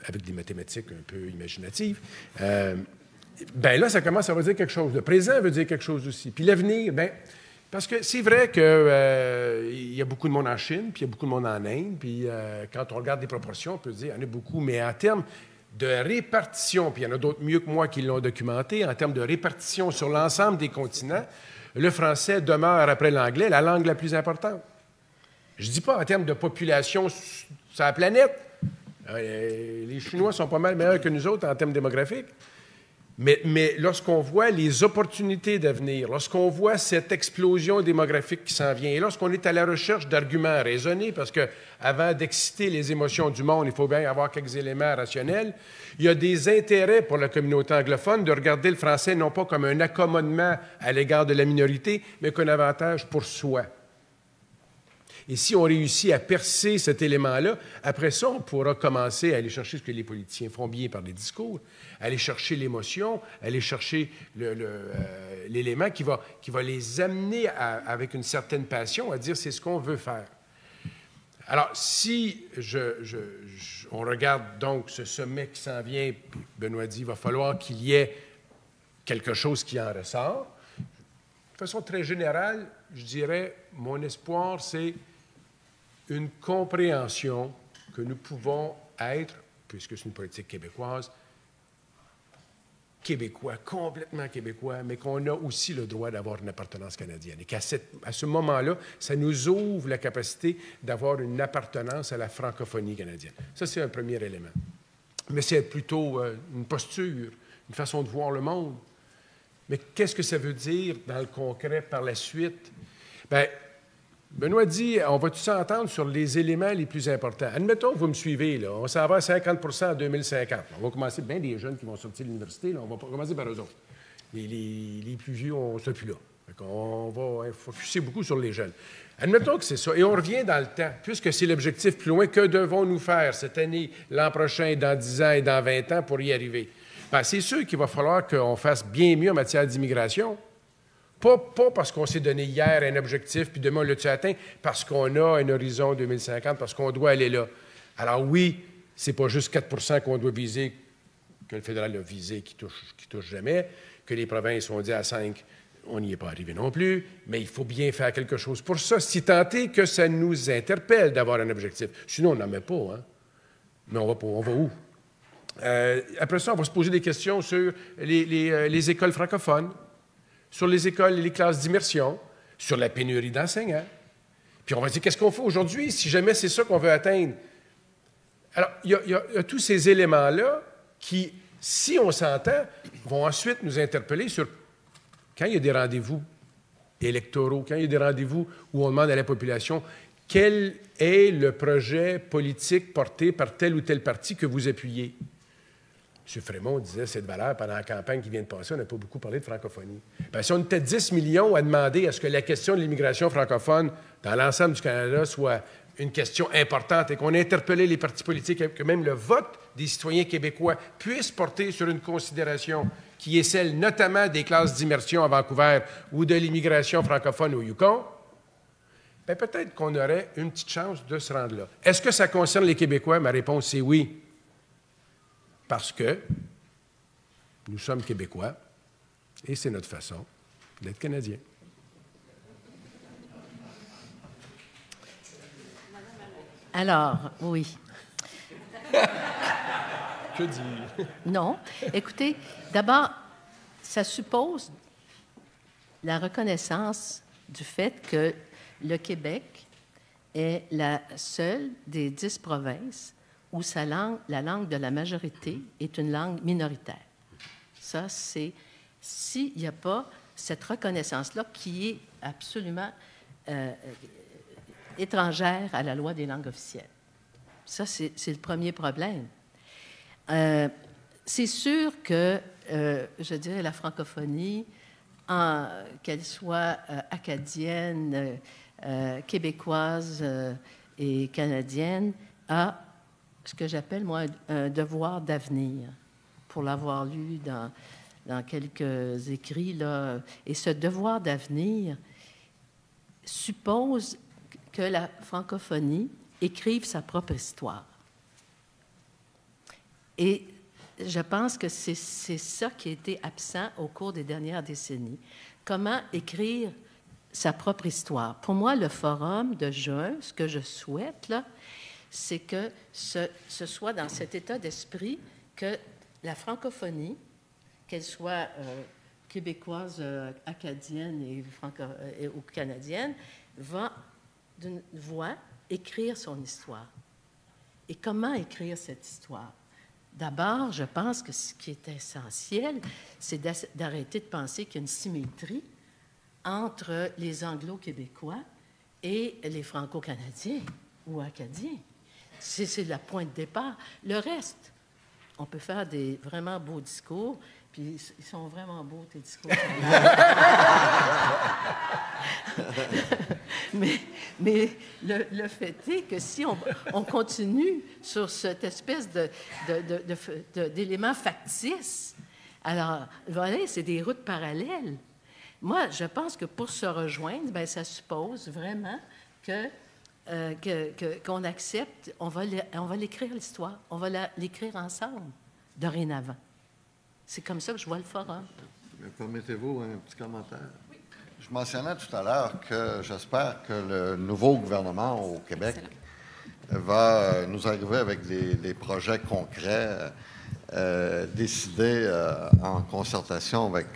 avec des mathématiques un peu imaginatives, bien là, ça commence à dire quelque chose. Le présent veut dire quelque chose aussi. Puis l'avenir, bien, parce que c'est vrai qu'il y a beaucoup de monde en Chine, puis il y a beaucoup de monde en Inde, puis quand on regarde les proportions, on peut se dire qu'il y en a beaucoup, mais en termes de répartition, puis il y en a d'autres mieux que moi qui l'ont documenté, en termes de répartition sur l'ensemble des continents, le français demeure, après l'anglais, la langue la plus importante. Je ne dis pas en termes de population sur la planète. Les Chinois sont pas mal meilleurs que nous autres en termes démographiques. Mais lorsqu'on voit les opportunités d'avenir, lorsqu'on voit cette explosion démographique qui s'en vient, et lorsqu'on est à la recherche d'arguments raisonnés, parce qu'avant d'exciter les émotions du monde, il faut bien avoir quelques éléments rationnels, il y a des intérêts pour la communauté anglophone de regarder le français non pas comme un accommodement à l'égard de la minorité, mais comme un avantage pour soi. Et si on réussit à percer cet élément-là, après ça, on pourra commencer à aller chercher ce que les politiciens font bien par des discours, aller chercher l'émotion, aller chercher l'élément qui va les amener avec une certaine passion à dire c'est ce qu'on veut faire. Alors, si on regarde donc ce sommet qui s'en vient, puis Benoît dit il va falloir qu'il y ait quelque chose qui en ressort. De façon très générale, je dirais, mon espoir, c'est une compréhension que nous pouvons être, puisque c'est une politique québécoise, québécois, complètement québécois, mais qu'on a aussi le droit d'avoir une appartenance canadienne. Et qu'à ce moment-là, ça nous ouvre la capacité d'avoir une appartenance à la francophonie canadienne. Ça, c'est un premier élément. Mais c'est plutôt une posture, une façon de voir le monde. Mais qu'est-ce que ça veut dire dans le concret par la suite? Bien, Benoît dit, on va tous s'entendre sur les éléments les plus importants. Admettons que vous me suivez, là, on s'en va à 50 en 2050. On va commencer, bien des jeunes qui vont sortir de l'université, là, on va commencer par eux autres. Les plus vieux, on ne sera plus là. On va focuser beaucoup sur les jeunes. Admettons que c'est ça. Et on revient dans le temps. Puisque c'est l'objectif plus loin, que devons-nous faire cette année, l'an prochain, dans 10 ans et dans 20 ans pour y arriver? Bien, c'est sûr qu'il va falloir qu'on fasse bien mieux en matière d'immigration. Pas parce qu'on s'est donné hier un objectif, puis demain on l'a-tu atteint, parce qu'on a un horizon 2050, parce qu'on doit aller là. Alors oui, c'est pas juste 4 qu'on doit viser, que le fédéral a visé, qui touche jamais, que les provinces ont dit à 5, on n'y est pas arrivé non plus, mais il faut bien faire quelque chose pour ça, si tant est que ça nous interpelle d'avoir un objectif. Sinon, on n'en met pas, hein? Mais on va où? Après ça, on va se poser des questions sur les écoles francophones, sur les écoles et les classes d'immersion, sur la pénurie d'enseignants. Puis on va dire, qu'est-ce qu'on fait aujourd'hui si jamais c'est ça qu'on veut atteindre? Alors, il y a tous ces éléments-là qui, si on s'entend, vont ensuite nous interpeller sur quand il y a des rendez-vous électoraux, quand il y a des rendez-vous où on demande à la population quel est le projet politique porté par tel ou tel parti que vous appuyez. M. Frémont disait, c'est de valeur, pendant la campagne qui vient de passer, on n'a pas beaucoup parlé de francophonie. Bien, si on était 10 millions à demander à ce que la question de l'immigration francophone dans l'ensemble du Canada soit une question importante et qu'on interpellait les partis politiques, et que même le vote des citoyens québécois puisse porter sur une considération qui est celle notamment des classes d'immersion à Vancouver ou de l'immigration francophone au Yukon, bien, peut-être qu'on aurait une petite chance de se rendre là. Est-ce que ça concerne les Québécois? Ma réponse, c'est oui. Parce que nous sommes Québécois et c'est notre façon d'être Canadiens. Alors, oui. Que dire? Non. Écoutez, d'abord, ça suppose la reconnaissance du fait que le Québec est la seule des 10 provinces où la langue de la majorité est une langue minoritaire. Ça, c'est s'il n'y a pas cette reconnaissance-là qui est absolument étrangère à la loi des langues officielles. Ça, c'est le premier problème. c'est sûr que, je dirais, la francophonie, qu'elle soit acadienne, québécoise et canadienne, a ce que j'appelle, moi, un devoir d'avenir, pour l'avoir lu dans quelques écrits, là. Et ce devoir d'avenir suppose que la francophonie écrive sa propre histoire. Et je pense que c'est ça qui a été absent au cours des dernières décennies. Comment écrire sa propre histoire? Pour moi, le forum de juin, ce que je souhaite, là, c'est que ce soit dans cet état d'esprit que la francophonie, qu'elle soit québécoise, acadienne ou canadienne, va d'une voix écrire son histoire. Et comment écrire cette histoire? D'abord, je pense que ce qui est essentiel, c'est d'arrêter de penser qu'il y a une symétrie entre les Anglo-Québécois et les Franco-Canadiens ou Acadiens. C'est le point de départ. Le reste, on peut faire des vraiment beaux discours, puis ils sont vraiment beaux, tes discours. mais le fait est que si on continue sur cette espèce d'éléments factices, alors, voilà, c'est des routes parallèles. Moi, je pense que pour se rejoindre, bien, ça suppose vraiment qu'on accepte, on va l'écrire l'histoire, on va l'écrire ensemble, dorénavant. C'est comme ça que je vois le forum. Permettez-vous un petit commentaire? Oui. Je mentionnais tout à l'heure que j'espère que le nouveau gouvernement au Québec va nous arriver avec des projets concrets décidés en concertation avec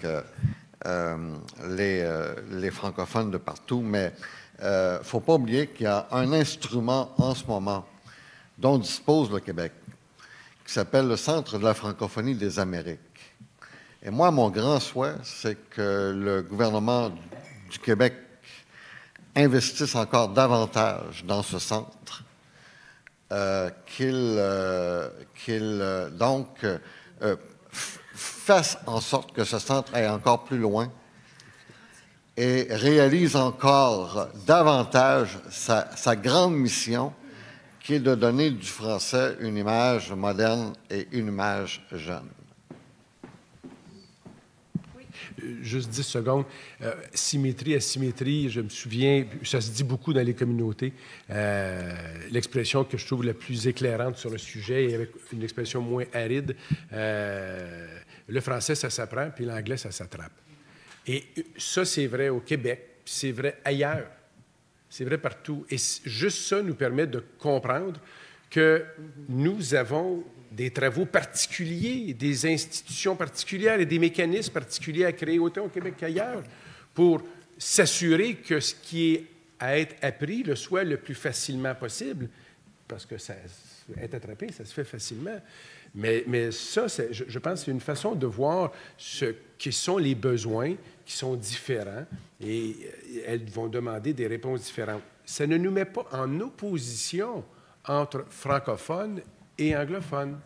les francophones de partout, mais il ne faut pas oublier qu'il y a un instrument en ce moment dont dispose le Québec, qui s'appelle le Centre de la francophonie des Amériques. Et moi, mon grand souhait, c'est que le gouvernement du Québec investisse encore davantage dans ce centre, qu'il fasse en sorte que ce centre aille encore plus loin et réalise encore davantage sa grande mission, qui est de donner du français une image moderne et une image jeune. Juste 10 secondes. Symétrie, asymétrie, je me souviens, ça se dit beaucoup dans les communautés. L'expression que je trouve la plus éclairante sur le sujet et avec une expression moins aride, le français, ça s'apprend, puis l'anglais, ça s'attrape. Et ça, c'est vrai au Québec, puis c'est vrai ailleurs. C'est vrai partout. Et juste ça nous permet de comprendre que nous avons des travaux particuliers, des institutions particulières et des mécanismes particuliers à créer autant au Québec qu'ailleurs pour s'assurer que ce qui est à être appris le soit le plus facilement possible, parce que ça, être attrapé, ça se fait facilement. Mais ça, je pense que c'est une façon de voir ce qui sont les besoins qui sont différents et elles vont demander des réponses différentes. Ça ne nous met pas en opposition entre francophones et anglophones.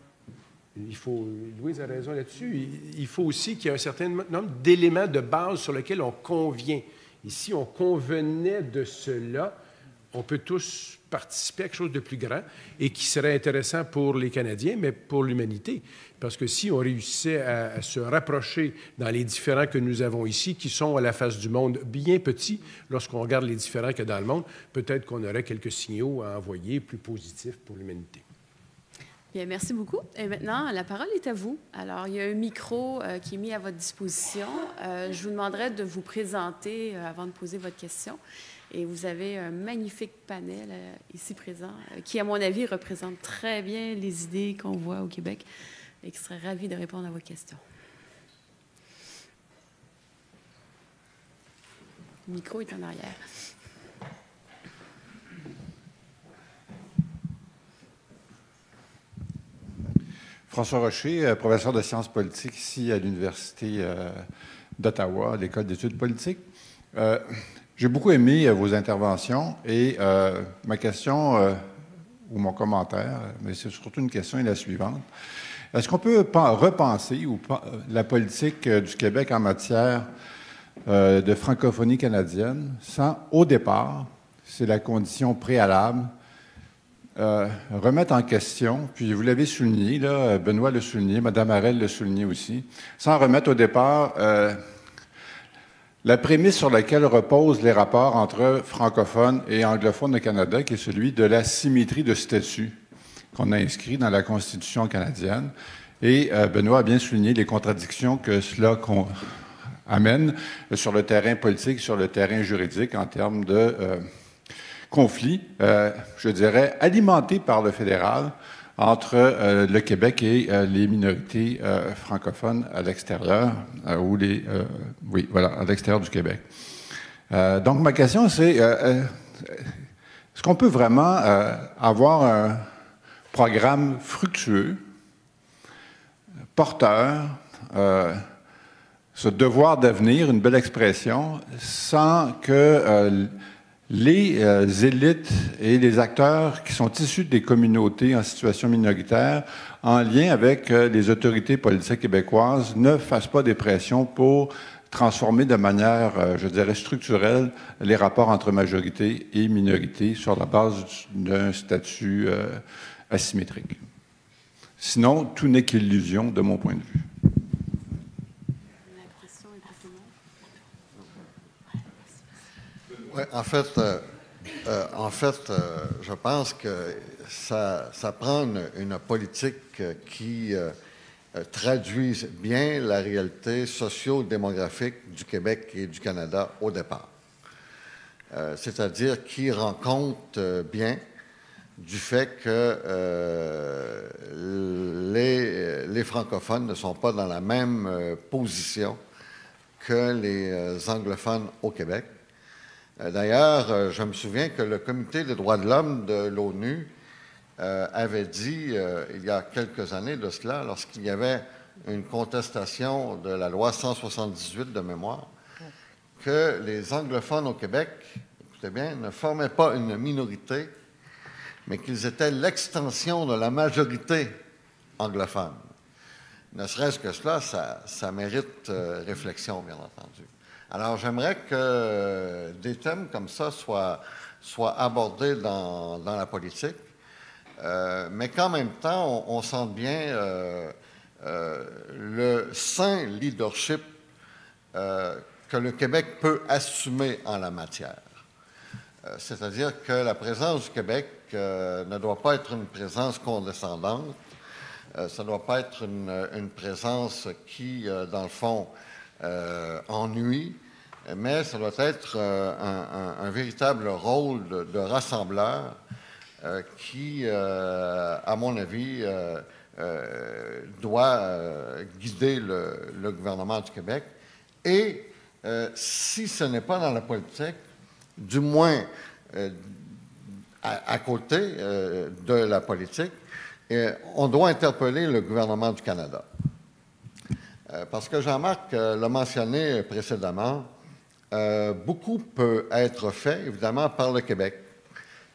Louise a raison là-dessus, il faut aussi qu'il y ait un certain nombre d'éléments de base sur lesquels on convient. Et si on convenait de cela, on peut tous participer à quelque chose de plus grand et qui serait intéressant pour les Canadiens, mais pour l'humanité. Parce que si on réussissait à se rapprocher dans les différends que nous avons ici, qui sont à la face du monde bien petits, lorsqu'on regarde les différends qu'il y a dans le monde, peut-être qu'on aurait quelques signaux à envoyer plus positifs pour l'humanité. Bien, merci beaucoup. Et maintenant, la parole est à vous. Alors, il y a un micro qui est mis à votre disposition. Je vous demanderai de vous présenter avant de poser votre question. Et vous avez un magnifique panel ici présent qui, à mon avis, représente très bien les idées qu'on voit au Québec et qui serait ravi de répondre à vos questions. Le micro est en arrière. François Rocher, professeur de sciences politiques ici à l'Université d'Ottawa, à l'École d'études politiques. J'ai beaucoup aimé vos interventions et ma question, ou mon commentaire, mais c'est surtout une question, est la suivante. Est-ce qu'on peut repenser la politique du Québec en matière de francophonie canadienne sans, au départ, c'est la condition préalable, remettre en question, puis vous l'avez souligné, là, Benoît l'a souligné, Mme Harel l'a souligné aussi, sans remettre au départ la prémisse sur laquelle reposent les rapports entre francophones et anglophones au Canada, qui est celui de la symétrie de statut qu'on a inscrit dans la Constitution canadienne. Et Benoît a bien souligné les contradictions que cela amène sur le terrain politique, sur le terrain juridique en termes de conflit, je dirais, alimenté par le fédéral entre le Québec et les minorités francophones à l'extérieur, à l'extérieur du Québec. Donc, ma question, c'est est-ce qu'on peut vraiment avoir un programme fructueux, porteur, ce devoir d'avenir, une belle expression, sans que les élites et les acteurs qui sont issus des communautés en situation minoritaire, en lien avec les autorités politiques québécoises, ne fassent pas des pressions pour transformer de manière, je dirais, structurelle les rapports entre majorité et minorité sur la base d'un statut asymétrique. Sinon, tout n'est qu'illusion de mon point de vue. Oui, en fait, je pense que ça prend une politique qui traduise bien la réalité socio-démographique du Québec et du Canada au départ. C'est-à-dire qui rend compte bien du fait que les francophones ne sont pas dans la même position que les anglophones au Québec. D'ailleurs, je me souviens que le Comité des droits de l'homme de l'ONU avait dit, il y a quelques années de cela, lorsqu'il y avait une contestation de la loi 178 de mémoire, que les anglophones au Québec, écoutez bien, ne formaient pas une minorité, mais qu'ils étaient l'extension de la majorité anglophone. Ne serait-ce que cela, ça mérite réflexion, bien entendu. Alors, j'aimerais que des thèmes comme ça soient abordés dans la politique, mais qu'en même temps, on sente bien le sain leadership que le Québec peut assumer en la matière. C'est-à-dire que la présence du Québec ne doit pas être une présence condescendante, ça ne doit pas être une présence qui, dans le fond, ennuie, mais ça doit être un véritable rôle de rassembleur qui, à mon avis, doit guider le gouvernement du Québec. Et si ce n'est pas dans la politique, du moins à côté de la politique, on doit interpeller le gouvernement du Canada. Parce que Jean-Marc l'a mentionné précédemment, beaucoup peut être fait, évidemment, par le Québec,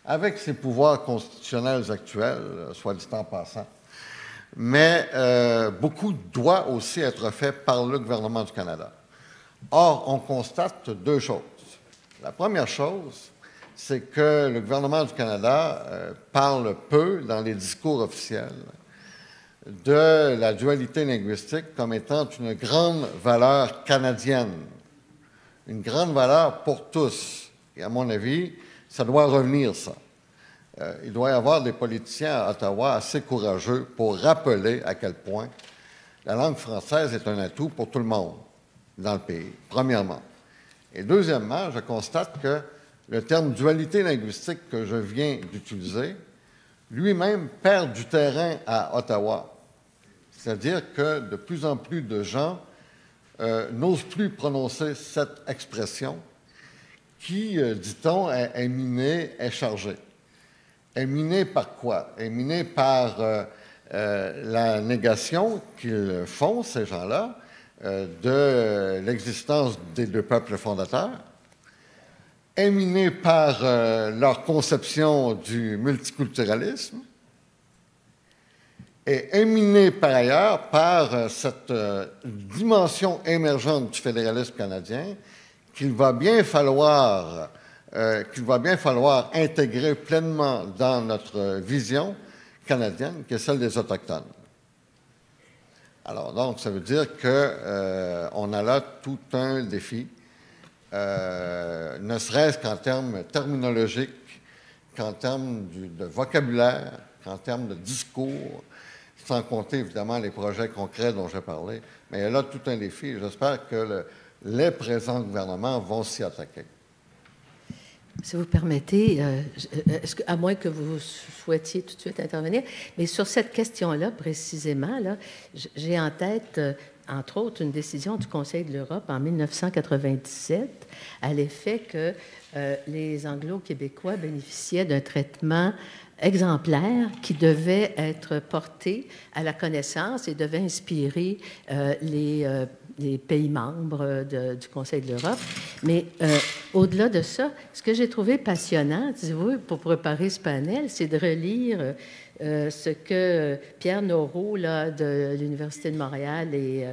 avec ses pouvoirs constitutionnels actuels, soit dit en passant. Mais beaucoup doit aussi être fait par le gouvernement du Canada. Or, on constate deux choses. La première chose, c'est que le gouvernement du Canada parle peu dans les discours officiels de la dualité linguistique comme étant une grande valeur canadienne, une grande valeur pour tous. Et à mon avis, ça doit revenir, ça. Il doit y avoir des politiciens à Ottawa assez courageux pour rappeler à quel point la langue française est un atout pour tout le monde dans le pays, premièrement. Et deuxièmement, je constate que le terme dualité linguistique que je viens d'utiliser, lui-même perd du terrain à Ottawa. C'est-à-dire que de plus en plus de gens n'osent plus prononcer cette expression qui, dit-on, est minée, est chargée. Est minée par quoi? Est minée par la négation qu'ils font, ces gens-là, de l'existence des deux peuples fondateurs, éminés par leur conception du multiculturalisme et éminés par ailleurs par cette dimension émergente du fédéralisme canadien qu'il va bien falloir intégrer pleinement dans notre vision canadienne, qui est celle des Autochtones. Alors, donc, ça veut dire qu'on a là tout un défi, ne serait-ce qu'en termes terminologiques, qu'en termes de vocabulaire, qu'en termes de discours, sans compter évidemment les projets concrets dont j'ai parlé. Mais il y a là tout un défi. J'espère que les présents gouvernements vont s'y attaquer. Si vous permettez, à moins que vous souhaitiez tout de suite intervenir, mais sur cette question-là, précisément, là, j'ai en tête, entre autres, une décision du Conseil de l'Europe en 1997 à l'effet que les Anglo-Québécois bénéficiaient d'un traitement exemplaire qui devait être porté à la connaissance et devait inspirer les pays membres du Conseil de l'Europe. Mais au-delà de ça, ce que j'ai trouvé passionnant, dites-vous, pour préparer ce panel, c'est de relire ce que Pierre Noreau, là, de l'Université de Montréal, et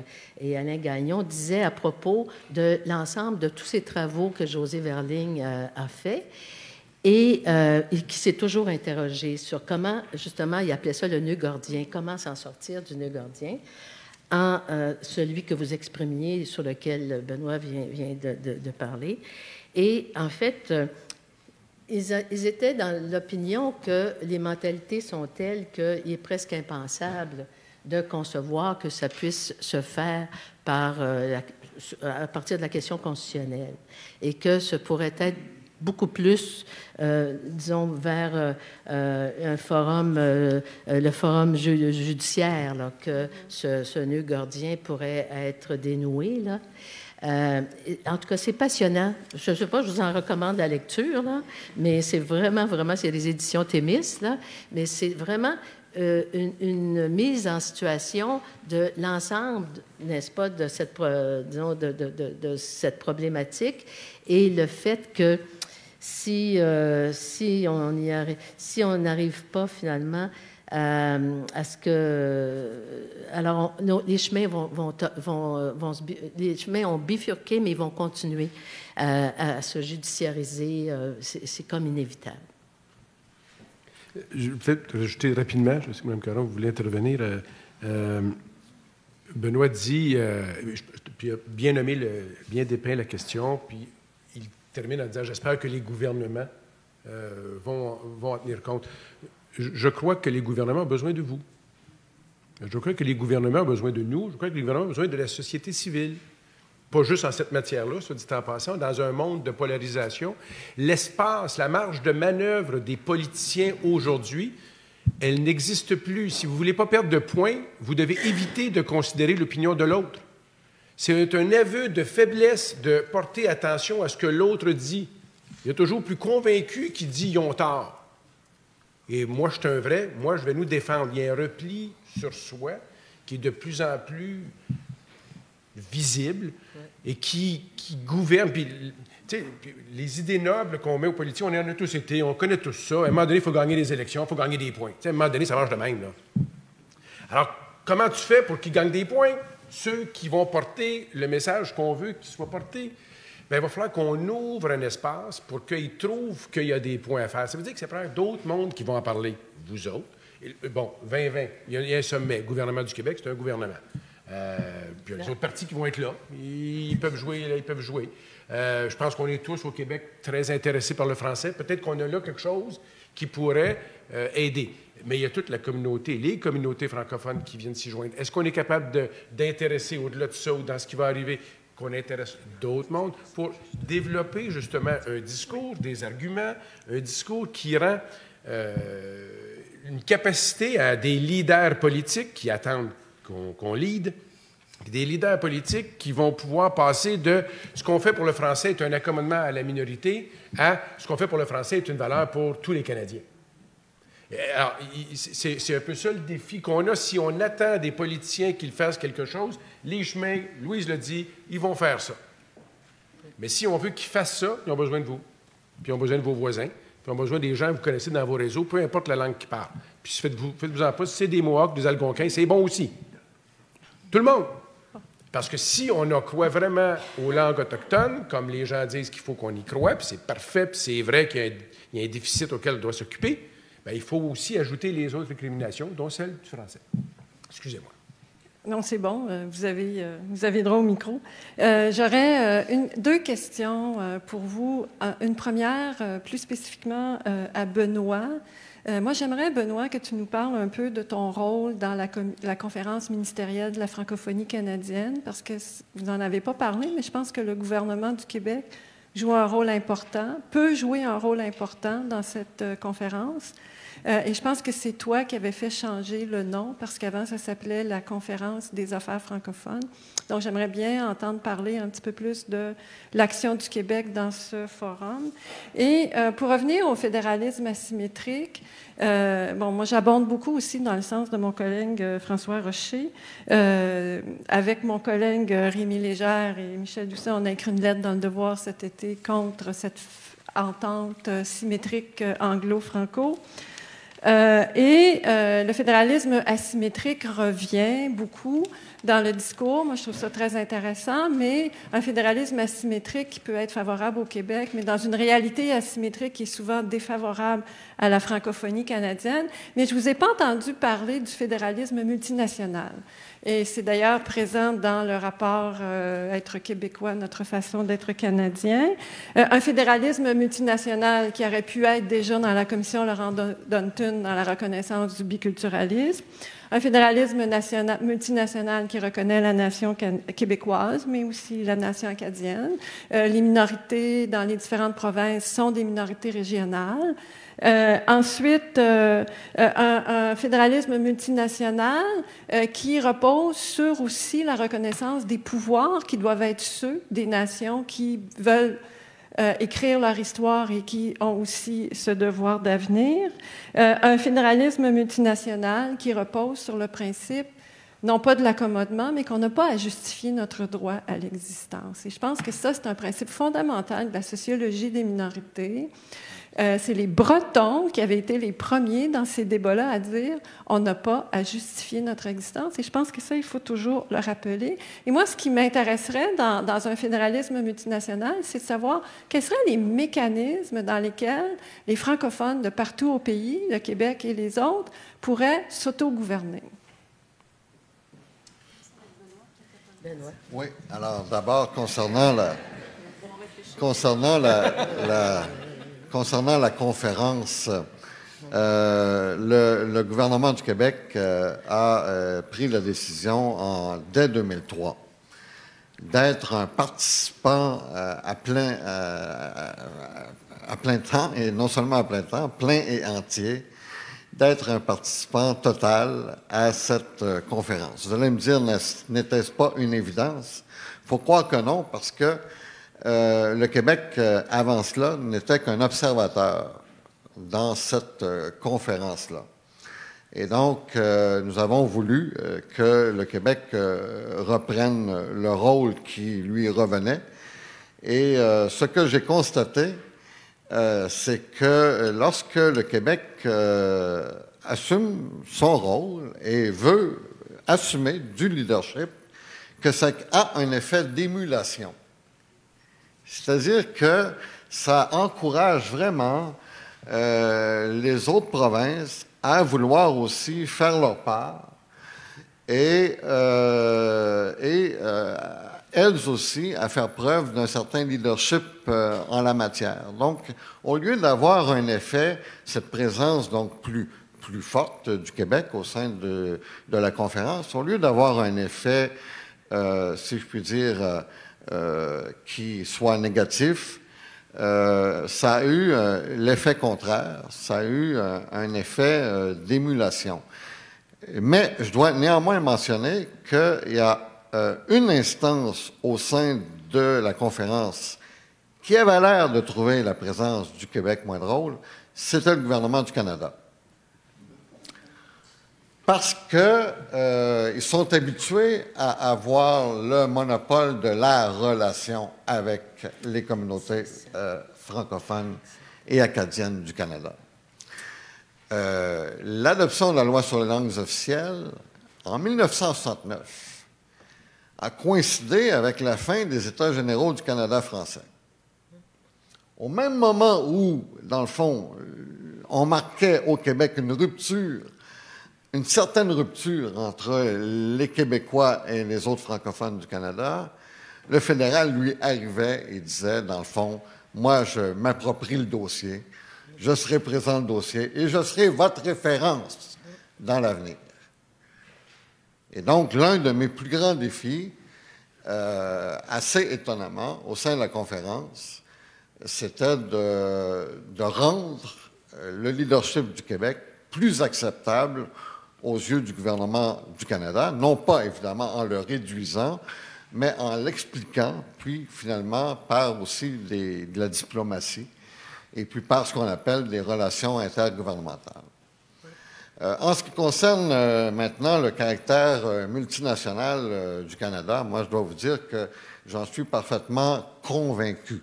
Alain Gagnon disaient à propos de l'ensemble de tous ces travaux que José Verling a fait. Et qui s'est toujours interrogé sur comment, justement, il appelait ça le nœud gordien, comment s'en sortir du nœud gordien, en celui que vous exprimiez, sur lequel Benoît vient de parler. Et en fait, ils étaient dans l'opinion que les mentalités sont telles qu'il est presque impensable de concevoir que ça puisse se faire à partir de la question constitutionnelle, et que ce pourrait être beaucoup plus, disons, vers un forum, le forum judiciaire, là, que ce nœud gordien pourrait être dénoué, là. En tout cas, c'est passionnant. Je ne sais pas, je vous en recommande la lecture, là, mais c'est vraiment, c'est les éditions Thémis, là, mais c'est vraiment une mise en situation de l'ensemble, n'est-ce pas, de cette, disons, de cette problématique, et le fait que si on n'arrive pas finalement à ce que, alors les chemins les chemins ont bifurqué, mais ils vont continuer à se judiciariser. C'est comme inévitable. Je vais peut-être rajouter rapidement, je sais que Mme Caron, vous voulez intervenir. Benoît dit, puis a bien nommé, bien dépeint la question, puis il termine en disant, j'espère que les gouvernements vont en tenir compte. Je crois que les gouvernements ont besoin de vous. Je crois que les gouvernements ont besoin de nous. Je crois que les gouvernements ont besoin de la société civile. Pas juste en cette matière-là, soit dit en passant, dans un monde de polarisation. L'espace, la marge de manœuvre des politiciens aujourd'hui, elle n'existe plus. Si vous ne voulez pas perdre de points, vous devez éviter de considérer l'opinion de l'autre. C'est un aveu de faiblesse de porter attention à ce que l'autre dit. Il y a toujours plus convaincu qui dit « ils ont tort ». Et moi, je suis un vrai, moi, je vais nous défendre. Il y a un repli sur soi qui est de plus en plus visible et qui gouverne. Puis, les idées nobles qu'on met aux politiciens, on en a tous été, on connaît tous ça. À un moment donné, il faut gagner des élections, il faut gagner des points. À un moment donné, ça marche de même, là. Alors, comment tu fais pour qu'ils gagnent des points? Ceux qui vont porter le message qu'on veut qu'il soit porté. Bien, il va falloir qu'on ouvre un espace pour qu'ils trouvent qu'il y a des points à faire. Ça veut dire que c'est probablement d'autres mondes qui vont en parler. Vous autres. Et, bon, 2020, il y a un sommet. Le gouvernement du Québec, c'est un gouvernement. Puis il y a les autres partis qui vont être là. Ils peuvent jouer, là, ils peuvent jouer. Je pense qu'on est tous au Québec très intéressés par le français. Peut-être qu'on a là quelque chose qui pourrait aider. Mais il y a toute la communauté, les communautés francophones qui viennent s'y joindre. Est-ce qu'on est capable d'intéresser au-delà de ça ou dans ce qui va arriver, qu'on intéresse d'autres mondes pour développer justement un discours, des arguments, un discours qui rend une capacité à des leaders politiques qui attendent qu'on lead, des leaders politiques qui vont pouvoir passer de ce qu'on fait pour le français est un accommodement à la minorité à ce qu'on fait pour le français est une valeur pour tous les Canadiens. Alors, c'est un peu ça le défi qu'on a. Si on attend des politiciens qu'ils fassent quelque chose, les chemins, Louise le dit, ils vont faire ça. Mais si on veut qu'ils fassent ça, ils ont besoin de vous. puis ils ont besoin de vos voisins, puis ils ont besoin des gens que vous connaissez dans vos réseaux, peu importe la langue qu'ils parlent. Puis faites-vous-en pas, si c'est des Mohawks, des Algonquins, c'est bon aussi. Tout le monde. Parce que si on en croit vraiment aux langues autochtones, comme les gens disent qu'il faut qu'on y croit, puis c'est parfait, puis c'est vrai qu'il y a un déficit auquel on doit s'occuper, bien, il faut aussi ajouter les autres récriminations, dont celle du français. Excusez-moi. Non, c'est bon. Vous avez droit au micro. J'aurais deux questions pour vous. Une première, plus spécifiquement à Benoît. Moi, j'aimerais, Benoît, que tu nous parles un peu de ton rôle dans la conférence ministérielle de la francophonie canadienne, parce que vous n'en avez pas parlé, mais je pense que le gouvernement du Québec joue un rôle important, peut jouer un rôle important dans cette conférence. Et je pense que c'est toi qui avais fait changer le nom, parce qu'avant, ça s'appelait la Conférence des affaires francophones. Donc, j'aimerais bien entendre parler un petit peu plus de l'action du Québec dans ce forum. Et pour revenir au fédéralisme asymétrique, bon, moi, j'abonde beaucoup aussi dans le sens de mon collègue François Rocher. Avec mon collègue Rémi Légère et Michel Doucet, on a écrit une lettre dans Le Devoir cet été contre cette entente symétrique anglo-franco. Le fédéralisme asymétrique revient beaucoup dans le discours. Moi, je trouve ça très intéressant, mais un fédéralisme asymétrique qui peut être favorable au Québec, mais dans une réalité asymétrique qui est souvent défavorable à la francophonie canadienne. Mais je ne vous ai pas entendu parler du fédéralisme multinational. Et c'est d'ailleurs présent dans le rapport Être québécois, notre façon d'être canadien. Un fédéralisme multinational qui aurait pu être déjà dans la commission Laurent Dunton dans la reconnaissance du biculturalisme. Un fédéralisme multinational qui reconnaît la nation québécoise, mais aussi la nation acadienne. Les minorités dans les différentes provinces sont des minorités régionales. Ensuite, un fédéralisme multinational qui repose sur aussi la reconnaissance des pouvoirs qui doivent être ceux des nations qui veulent écrire leur histoire et qui ont aussi ce devoir d'avenir. Un fédéralisme multinational qui repose sur le principe, non pas de l'accommodement, mais qu'on n'a pas à justifier notre droit à l'existence. Et je pense que ça, c'est un principe fondamental de la sociologie des minorités. C'est les Bretons qui avaient été les premiers dans ces débats-là à dire on n'a pas à justifier notre existence. Et je pense que ça, il faut toujours le rappeler. Et moi, ce qui m'intéresserait dans un fédéralisme multinational, c'est de savoir quels seraient les mécanismes dans lesquels les francophones de partout au pays, le Québec et les autres, pourraient s'autogouverner. Oui, alors d'abord, concernant la conférence, le gouvernement du Québec a pris la décision dès 2003 d'être un participant à plein temps, et non seulement à plein temps, plein et entier, d'être un participant total à cette conférence. Vous allez me dire, n'était-ce pas une évidence? Il faut croire que non, parce que le Québec, avant cela, n'était qu'un observateur dans cette conférence-là. Et donc, nous avons voulu que le Québec reprenne le rôle qui lui revenait. Et ce que j'ai constaté, c'est que lorsque le Québec assume son rôle et veut assumer du leadership, que ça a un effet d'émulation. C'est-à-dire que ça encourage vraiment les autres provinces à vouloir aussi faire leur part et elles aussi à faire preuve d'un certain leadership en la matière. Donc, au lieu d'avoir un effet, cette présence donc plus forte du Québec au sein de la conférence, au lieu d'avoir un effet, si je puis dire, qui soit négatif, ça a eu l'effet contraire, ça a eu un effet d'émulation. Mais je dois néanmoins mentionner qu'il y a une instance au sein de la conférence qui avait l'air de trouver la présence du Québec moins drôle, c'était le gouvernement du Canada. parce qu'ils sont habitués à avoir le monopole de la relation avec les communautés francophones et acadiennes du Canada. L'adoption de la loi sur les langues officielles, en 1969, a coïncidé avec la fin des États généraux du Canada français. Au même moment où, dans le fond, on marquait au Québec une certaine rupture entre les Québécois et les autres francophones du Canada, le fédéral, lui, arrivait et disait, dans le fond, moi, je m'approprie le dossier, je serai présent le dossier et je serai votre référence dans l'avenir. Et donc, l'un de mes plus grands défis, assez étonnamment, au sein de la conférence, c'était de rendre le leadership du Québec plus acceptable aux yeux du gouvernement du Canada, non pas évidemment en le réduisant, mais en l'expliquant, puis finalement par aussi de la diplomatie, et puis par ce qu'on appelle des relations intergouvernementales. En ce qui concerne maintenant le caractère multinational du Canada, moi je dois vous dire que j'en suis parfaitement convaincu.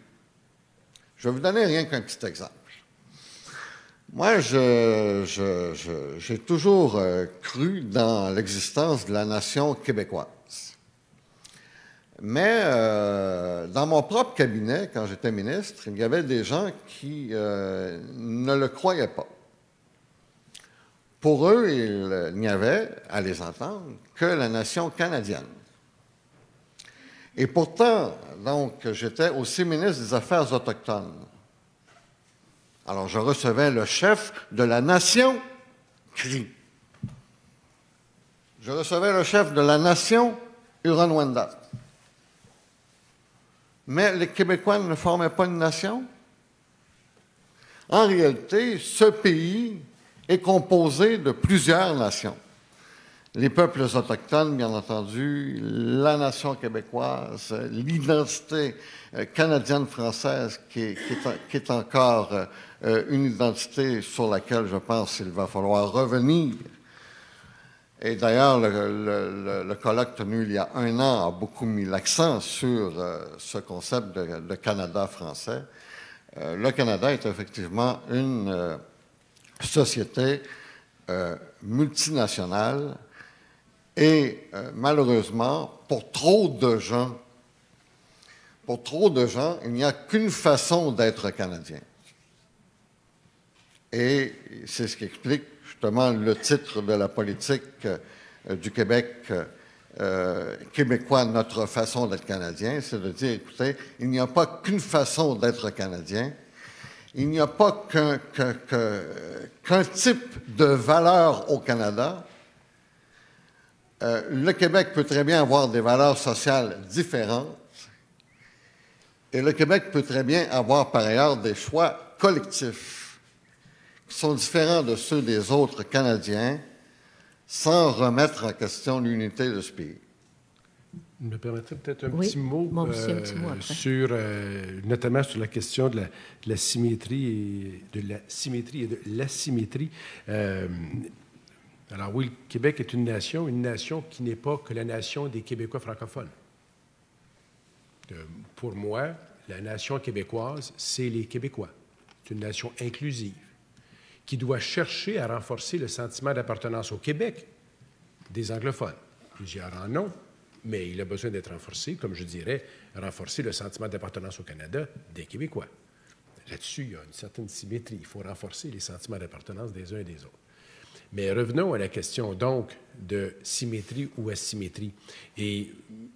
Je vais vous donner rien qu'un petit exemple. Moi, j'ai toujours cru dans l'existence de la nation québécoise. Mais dans mon propre cabinet, quand j'étais ministre, il y avait des gens qui ne le croyaient pas. Pour eux, il n'y avait, à les entendre, que la nation canadienne. Et pourtant, donc, j'étais aussi ministre des Affaires autochtones. Alors, je recevais le chef de la nation Cri. Je recevais le chef de la nation Huron-Wendat. Mais les Québécois ne formaient pas une nation. En réalité, ce pays est composé de plusieurs nations. Les peuples autochtones, bien entendu, la nation québécoise, l'identité canadienne-française qui est encore une identité sur laquelle je pense qu'il va falloir revenir. Et d'ailleurs, le colloque tenu il y a 1 an a beaucoup mis l'accent sur ce concept de Canada français. Le Canada est effectivement une société multinationale et malheureusement, pour trop de gens, il n'y a qu'une façon d'être Canadien. Et c'est ce qui explique justement le titre de la politique du Québec québécois, notre façon d'être Canadien, c'est de dire, écoutez, il n'y a pas qu'une façon d'être Canadien, il n'y a pas qu'un type de valeur au Canada. Le Québec peut très bien avoir des valeurs sociales différentes et le Québec peut très bien avoir par ailleurs des choix collectifs qui sont différents de ceux des autres Canadiens sans remettre en question l'unité de ce pays. Vous me permettrez peut-être un Oui, petit mot, moi aussi, un petit mot après. sur, notamment sur la question de la symétrie et de l'asymétrie. Alors oui, le Québec est une nation qui n'est pas que la nation des Québécois francophones. Pour moi, la nation québécoise, c'est les Québécois. C'est une nation inclusive qui doit chercher à renforcer le sentiment d'appartenance au Québec des anglophones. Plusieurs en ont, mais il a besoin d'être renforcé, comme je dirais, renforcer le sentiment d'appartenance au Canada des Québécois. Là-dessus, il y a une certaine symétrie. Il faut renforcer les sentiments d'appartenance des uns et des autres. Mais revenons à la question, donc, de symétrie ou asymétrie. Et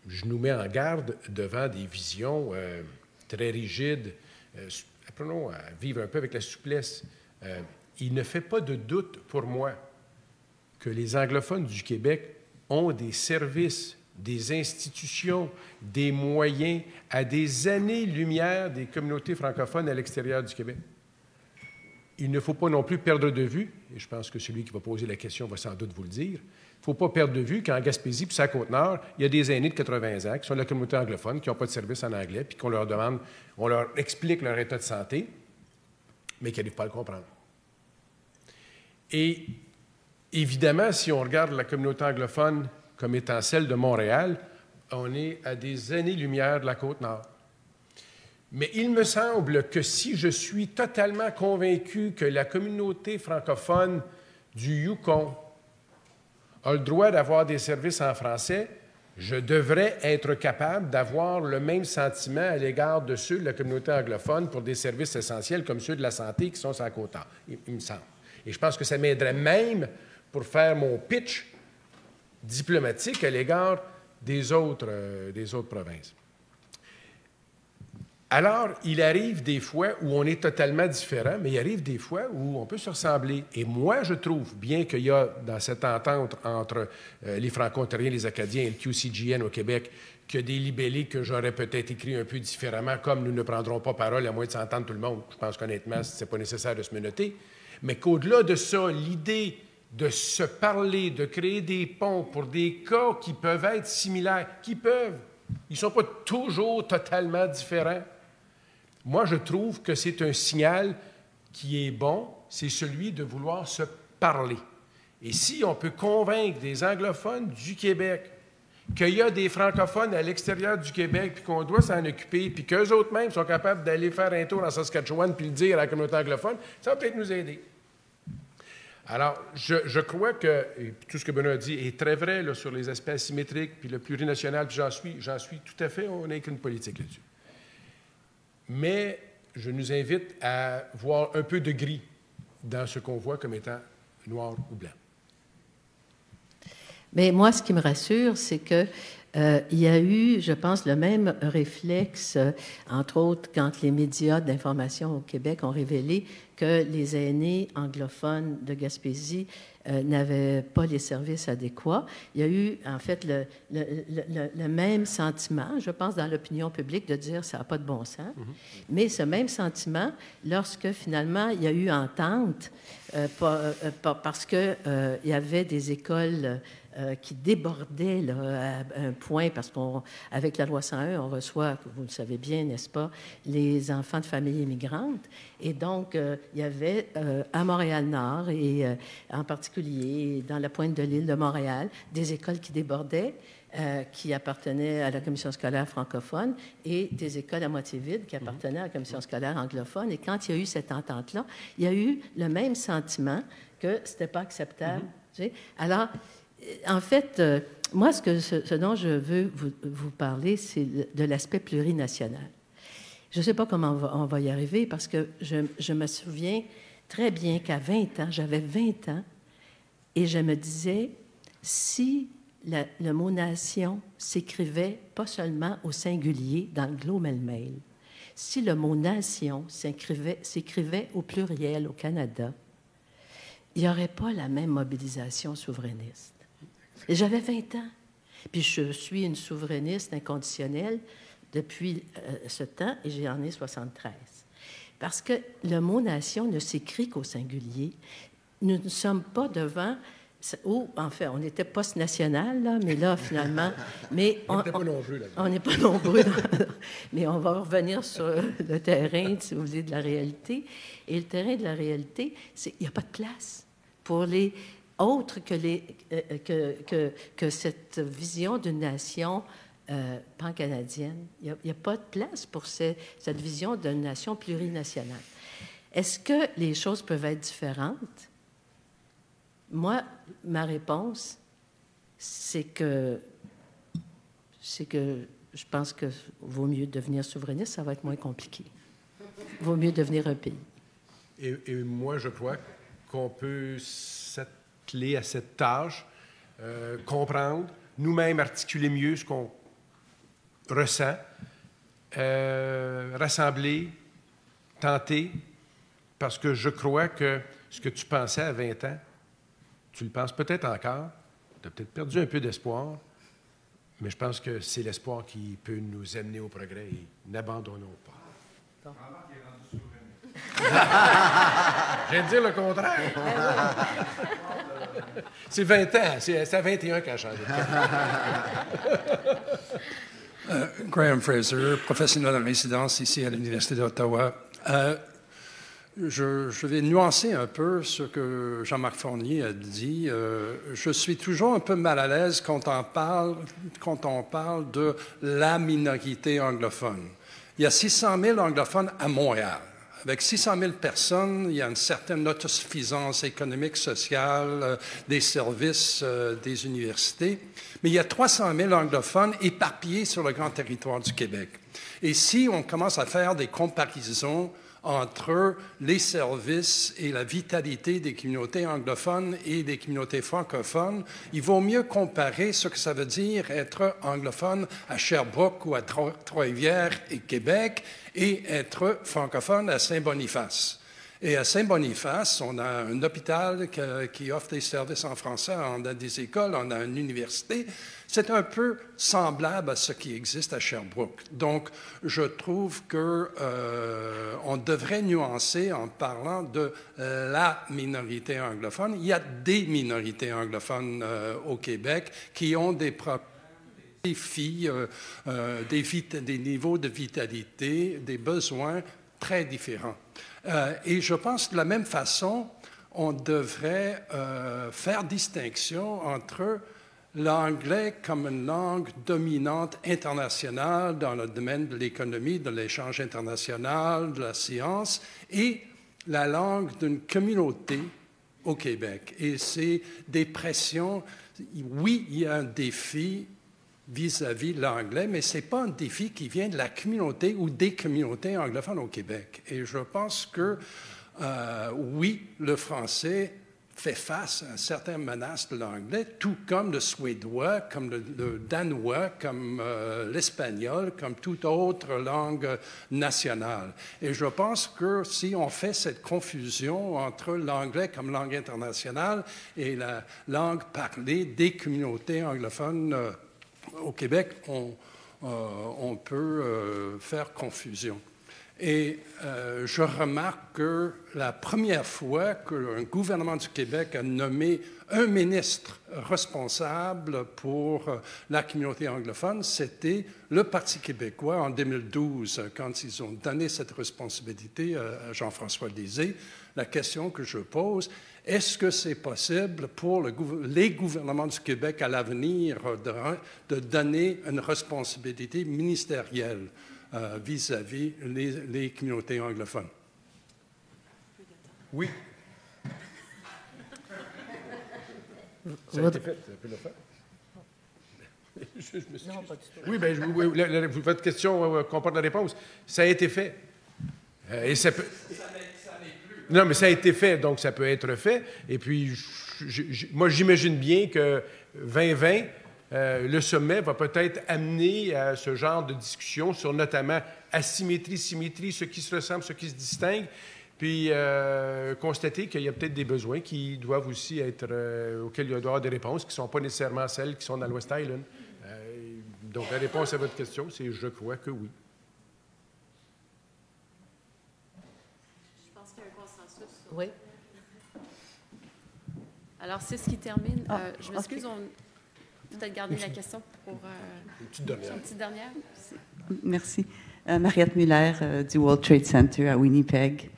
je nous mets en garde devant des visions très rigides. Apprenons à vivre un peu avec la souplesse. Il ne fait pas de doute pour moi que les anglophones du Québec ont des services, des institutions, des moyens à des années-lumière des communautés francophones à l'extérieur du Québec. Il ne faut pas non plus perdre de vue, et je pense que celui qui va poser la question va sans doute vous le dire, il ne faut pas perdre de vue qu'en Gaspésie puis à Côte-Nord, il y a des aînés de 80 ans qui sont de la communauté anglophone, qui n'ont pas de service en anglais, puis qu'on leur demande, on leur explique leur état de santé, mais qui n'arrivent pas à le comprendre. Et Évidemment, si on regarde la communauté anglophone comme étant celle de Montréal, on est à des années-lumière de la Côte-Nord. Mais il me semble que si je suis totalement convaincu que la communauté francophone du Yukon a le droit d'avoir des services en français, je devrais être capable d'avoir le même sentiment à l'égard de ceux de la communauté anglophone pour des services essentiels comme ceux de la santé qui sont sur la Côte-Nord, il me semble. Et je pense que ça m'aiderait même pour faire mon pitch diplomatique à l'égard des autres provinces. Alors, il arrive des fois où on est totalement différent, mais il arrive des fois où on peut se ressembler. Et moi, je trouve, bien qu'il y a dans cette entente entre les Franco-Ontariens, les Acadiens et le QCGN au Québec, qu'il y a des libellés que j'aurais peut-être écrits un peu différemment, comme nous ne prendrons pas parole à moins de s'entendre tout le monde. Je pense qu'honnêtement, ce n'est pas nécessaire de se menotter. Mais qu'au-delà de ça, l'idée de se parler, de créer des ponts pour des cas qui peuvent être similaires, ils ne sont pas toujours totalement différents. Moi, je trouve que c'est un signal qui est bon, c'est celui de vouloir se parler. Et si on peut convaincre des anglophones du Québec qu'il y a des francophones à l'extérieur du Québec, puis qu'on doit s'en occuper, puis qu'eux autres mêmes sont capables d'aller faire un tour en Saskatchewan puis le dire à la communauté anglophone, ça va peut-être nous aider. Alors, je crois que et tout ce que Benoît a dit est très vrai là, sur les aspects asymétriques, puis le plurinational, puis j'en suis tout à fait, on n'a qu'une politique là-dessus. Mais je nous invite à voir un peu de gris dans ce qu'on voit comme étant noir ou blanc. Mais moi, ce qui me rassure, c'est que il y a eu, je pense, le même réflexe, entre autres, quand les médias d'information au Québec ont révélé que les aînés anglophones de Gaspésie n'avaient pas les services adéquats. Il y a eu, en fait, le même sentiment, je pense, dans l'opinion publique de dire ça n'a pas de bon sens. Mais ce même sentiment, lorsque finalement il y a eu entente, parce qu'il y avait des écoles qui débordaient là, à un point, parce qu'avec la loi 101, on reçoit, vous le savez bien, n'est-ce pas, les enfants de familles immigrantes. Et donc, il y avait à Montréal-Nord, et en particulier dans la pointe de l'île de Montréal, des écoles qui débordaient, qui appartenaient à la commission scolaire francophone, et des écoles à moitié vides qui appartenaient à la commission scolaire anglophone. Et quand il y a eu cette entente-là, il y a eu le même sentiment que ce n'était pas acceptable. Tu sais? Alors, en fait, moi, ce dont je veux vous parler, c'est de l'aspect plurinational. Je ne sais pas comment on va y arriver, parce que je me souviens très bien qu'à 20 ans, j'avais 20 ans, et je me disais, si le mot « nation » s'écrivait pas seulement au singulier dans le Globe-Mail, si le mot « nation » s'écrivait au pluriel au Canada, il n'y aurait pas la même mobilisation souverainiste. Et j'avais 20 ans. Puis je suis une souverainiste inconditionnelle depuis ce temps, et j'en ai 73. Parce que le mot « nation » ne s'écrit qu'au singulier. Nous ne sommes pas devant... Ou, en fait, on était post-national, là, mais là, finalement... Mais on n'était pas nombreux, là. On n'est pas nombreux. Mais on va revenir sur le terrain, si vous voulez, de la réalité. Et le terrain de la réalité, c'est qu'il n'y a pas de place pour les... autre que cette vision d'une nation pan-canadienne. Il n'y a pas de place pour cette vision d'une nation plurinationale. Est-ce que les choses peuvent être différentes? Moi, ma réponse, c'est que je pense que vaut mieux devenir souverainiste, ça va être moins compliqué. Vaut mieux devenir un pays. Et moi, je crois qu'on peut s'atteler à cette tâche, comprendre, nous-mêmes articuler mieux ce qu'on ressent, rassembler, tenter, parce que je crois que ce que tu pensais à 20 ans, tu le penses peut-être encore, tu as peut-être perdu un peu d'espoir, mais je pense que c'est l'espoir qui peut nous amener au progrès et n'abandonnons pas. Je viens de dire le contraire. C'est 20 ans, c'est à 21 qu'elle a changé. Graham Fraser, professionnel en résidence ici à l'Université d'Ottawa. je vais nuancer un peu ce que Jean-Marc Fournier a dit. Je suis toujours un peu mal à l'aise quand on parle de la minorité anglophone. Il y a 600 000 anglophones à Montréal. Avec 600 000 personnes, il y a une certaine autosuffisance économique, sociale, des services, des universités. Mais il y a 300 000 anglophones éparpillés sur le grand territoire du Québec. Et si on commence à faire des comparaisons entre les services et la vitalité des communautés anglophones et des communautés francophones, il vaut mieux comparer ce que ça veut dire être anglophone à Sherbrooke ou à Trois-Rivières et Québec et être francophone à Saint-Boniface. Et à Saint-Boniface, on a un hôpital qui offre des services en français, on a des écoles, on a une université. C'est un peu semblable à ce qui existe à Sherbrooke. Donc, je trouve qu'on devrait nuancer en parlant de la minorité anglophone. Il y a des minorités anglophones au Québec qui ont des défis, des niveaux de vitalité, des besoins très différents. Et je pense que de la même façon, on devrait faire distinction entre l'anglais comme une langue dominante internationale dans le domaine de l'économie, de l'échange international, de la science, et la langue d'une communauté au Québec. Et c'est des pressions. Oui, il y a un défi vis-à-vis de l'anglais, mais ce n'est pas un défi qui vient de la communauté ou des communautés anglophones au Québec. Et je pense que, oui, le français fait face à certaines menaces de l'anglais, tout comme le suédois, comme le danois, comme l'espagnol, comme toute autre langue nationale. Et je pense que si on fait cette confusion entre l'anglais comme langue internationale et la langue parlée des communautés anglophones au Québec, on peut faire confusion. Et je remarque que la première fois qu'un gouvernement du Québec a nommé un ministre responsable pour la communauté anglophone, c'était le Parti québécois en 2012, quand ils ont donné cette responsabilité à Jean-François Lisée. La question que je pose, est-ce que c'est possible pour les gouvernements du Québec à l'avenir de donner une responsabilité ministérielle vis-à-vis les communautés anglophones? Oui. Ça a été fait, ça peut le faire. Non, pas du tout. Oui, bien, votre question comporte la réponse. Ça a été fait. Et ça peut... Non, mais ça a été fait, donc ça peut être fait. Et puis, moi, j'imagine bien que 2020, le sommet va peut-être amener à ce genre de discussion sur notamment asymétrie, symétrie, ce qui se ressemble, ce qui se distingue, puis constater qu'il y a peut-être des besoins qui doivent aussi être, auxquels il doit y avoir des réponses qui ne sont pas nécessairement celles qui sont dans l'West Island. Donc, la réponse à votre question, c'est je crois que oui. Je pense qu'il y a un consensus. Oui. Alors, c'est ce qui termine. Je m'excuse, on peut-être garder la question pour une petite dernière. Merci. Mariette Muller du World Trade Center à Winnipeg.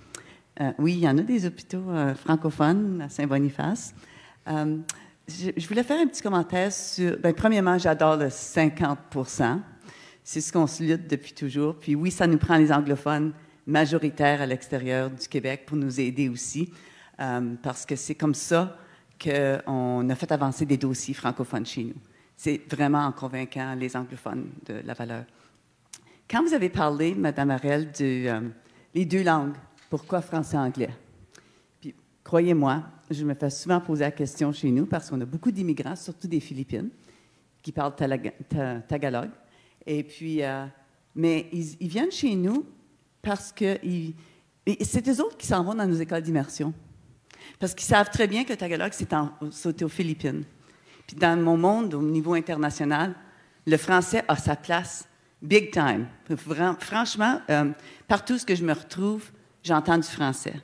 Oui, il y en a des hôpitaux francophones à Saint-Boniface. Je voulais faire un petit commentaire sur... Bien, premièrement, j'adore le 50 %. C'est ce qu'on se lutte depuis toujours. Puis oui, ça nous prend les anglophones majoritaires à l'extérieur du Québec pour nous aider aussi, parce que c'est comme ça qu'on a fait avancer des dossiers francophones chez nous. C'est vraiment en convainquant les anglophones de la valeur. Quand vous avez parlé, Mme Harel, les deux langues, pourquoi français-anglais? Puis, croyez-moi, je me fais souvent poser la question chez nous parce qu'on a beaucoup d'immigrants, surtout des Philippines, qui parlent tagalog. Et puis, mais ils viennent chez nous parce que c'est eux autres qui s'en vont dans nos écoles d'immersion. Parce qu'ils savent très bien que le tagalog, c'est aux Philippines. Puis dans mon monde, au niveau international, le français a sa place big time. Franchement, partout où je me retrouve, j'entends du français.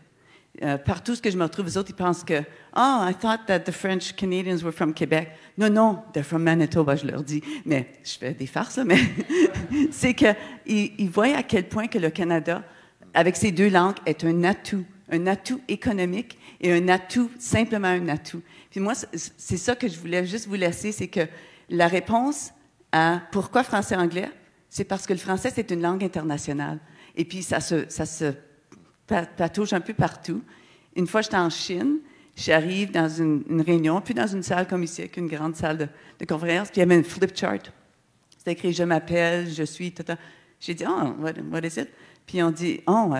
Partout où je me retrouve, les autres, ils pensent que « Oh, I thought that the French Canadians were from Quebec. » Non, non, they're from Manitoba, je leur dis. Mais je fais des farces, là, mais c'est qu'ils voient à quel point que le Canada, avec ses deux langues, est un atout un atout économique et un atout, simplement un atout. Puis moi, c'est ça que je voulais juste vous laisser, c'est que la réponse à pourquoi français-anglais, c'est parce que le français, c'est une langue internationale. Et puis, ça se patauge un peu partout. Une fois, j'étais en Chine, j'arrive dans une réunion, puis dans une salle comme ici, avec une grande salle de conférence, puis il y avait une flip chart. C'était écrit « Je m'appelle, je suis... » J'ai dit « Oh, what is it? » Puis on dit « Oh,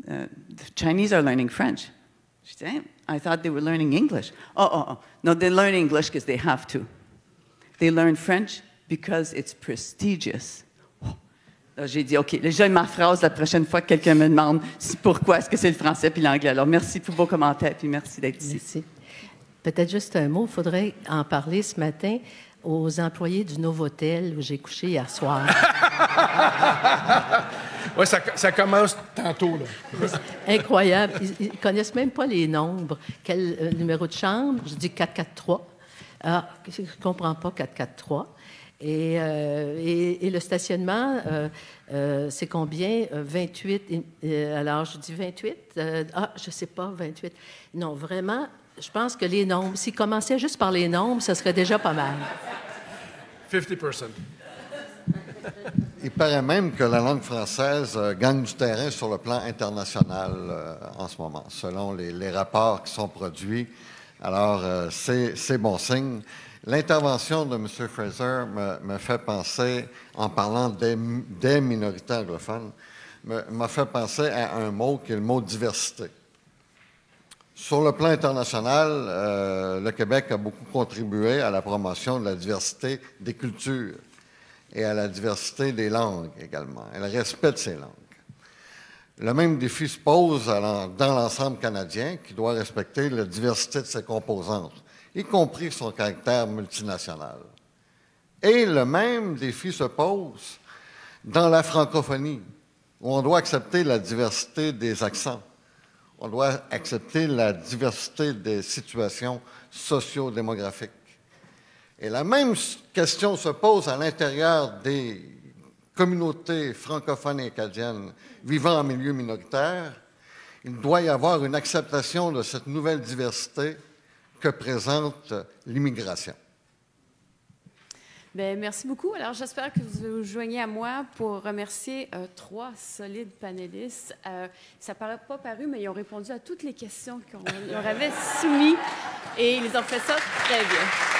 the Chinese are learning French. » Je dis hey, « I thought they were learning English. » Oh. No, they learn English because they have to. They learn French because it's prestigious. J'ai dit, OK, j'ai ma phrase la prochaine fois que quelqu'un me demande pourquoi est-ce que c'est le français puis l'anglais. Alors, merci pour vos commentaires puis merci d'être ici. Merci. Peut-être juste un mot, il faudrait en parler ce matin aux employés du Novotel où j'ai couché hier soir. Oui, ça commence tantôt, là. Incroyable. Ils ne connaissent même pas les nombres. Quel numéro de chambre? Je dis 443. Ah, je ne comprends pas 443. Et le stationnement, c'est combien? 28. Alors, je dis 28. Je ne sais pas, 28. Non, vraiment, je pense que les nombres, s'ils commençaient juste par les nombres, ça serait déjà pas mal. 50%. Il paraît même que la langue française gagne du terrain sur le plan international en ce moment, selon les rapports qui sont produits. Alors, c'est bon signe. L'intervention de M. Fraser me fait penser, en parlant des minorités anglophones, m'a fait penser à un mot qui est le mot diversité. Sur le plan international, le Québec a beaucoup contribué à la promotion de la diversité des cultures et à la diversité des langues également, et le respect de ces langues. Le même défi se pose dans l'ensemble canadien, qui doit respecter la diversité de ses composantes, y compris son caractère multinational. Et le même défi se pose dans la francophonie, où on doit accepter la diversité des accents, on doit accepter la diversité des situations socio-démographiques. Et la même question se pose à l'intérieur des communautés francophones et acadiennes vivant en milieu minoritaire. Il doit y avoir une acceptation de cette nouvelle diversité que présente l'immigration. Bien, merci beaucoup. Alors, j'espère que vous vous joignez à moi pour remercier 3 solides panélistes. Ça n'a pas paru, mais ils ont répondu à toutes les questions qu'on leur avait soumises et ils ont fait ça très bien.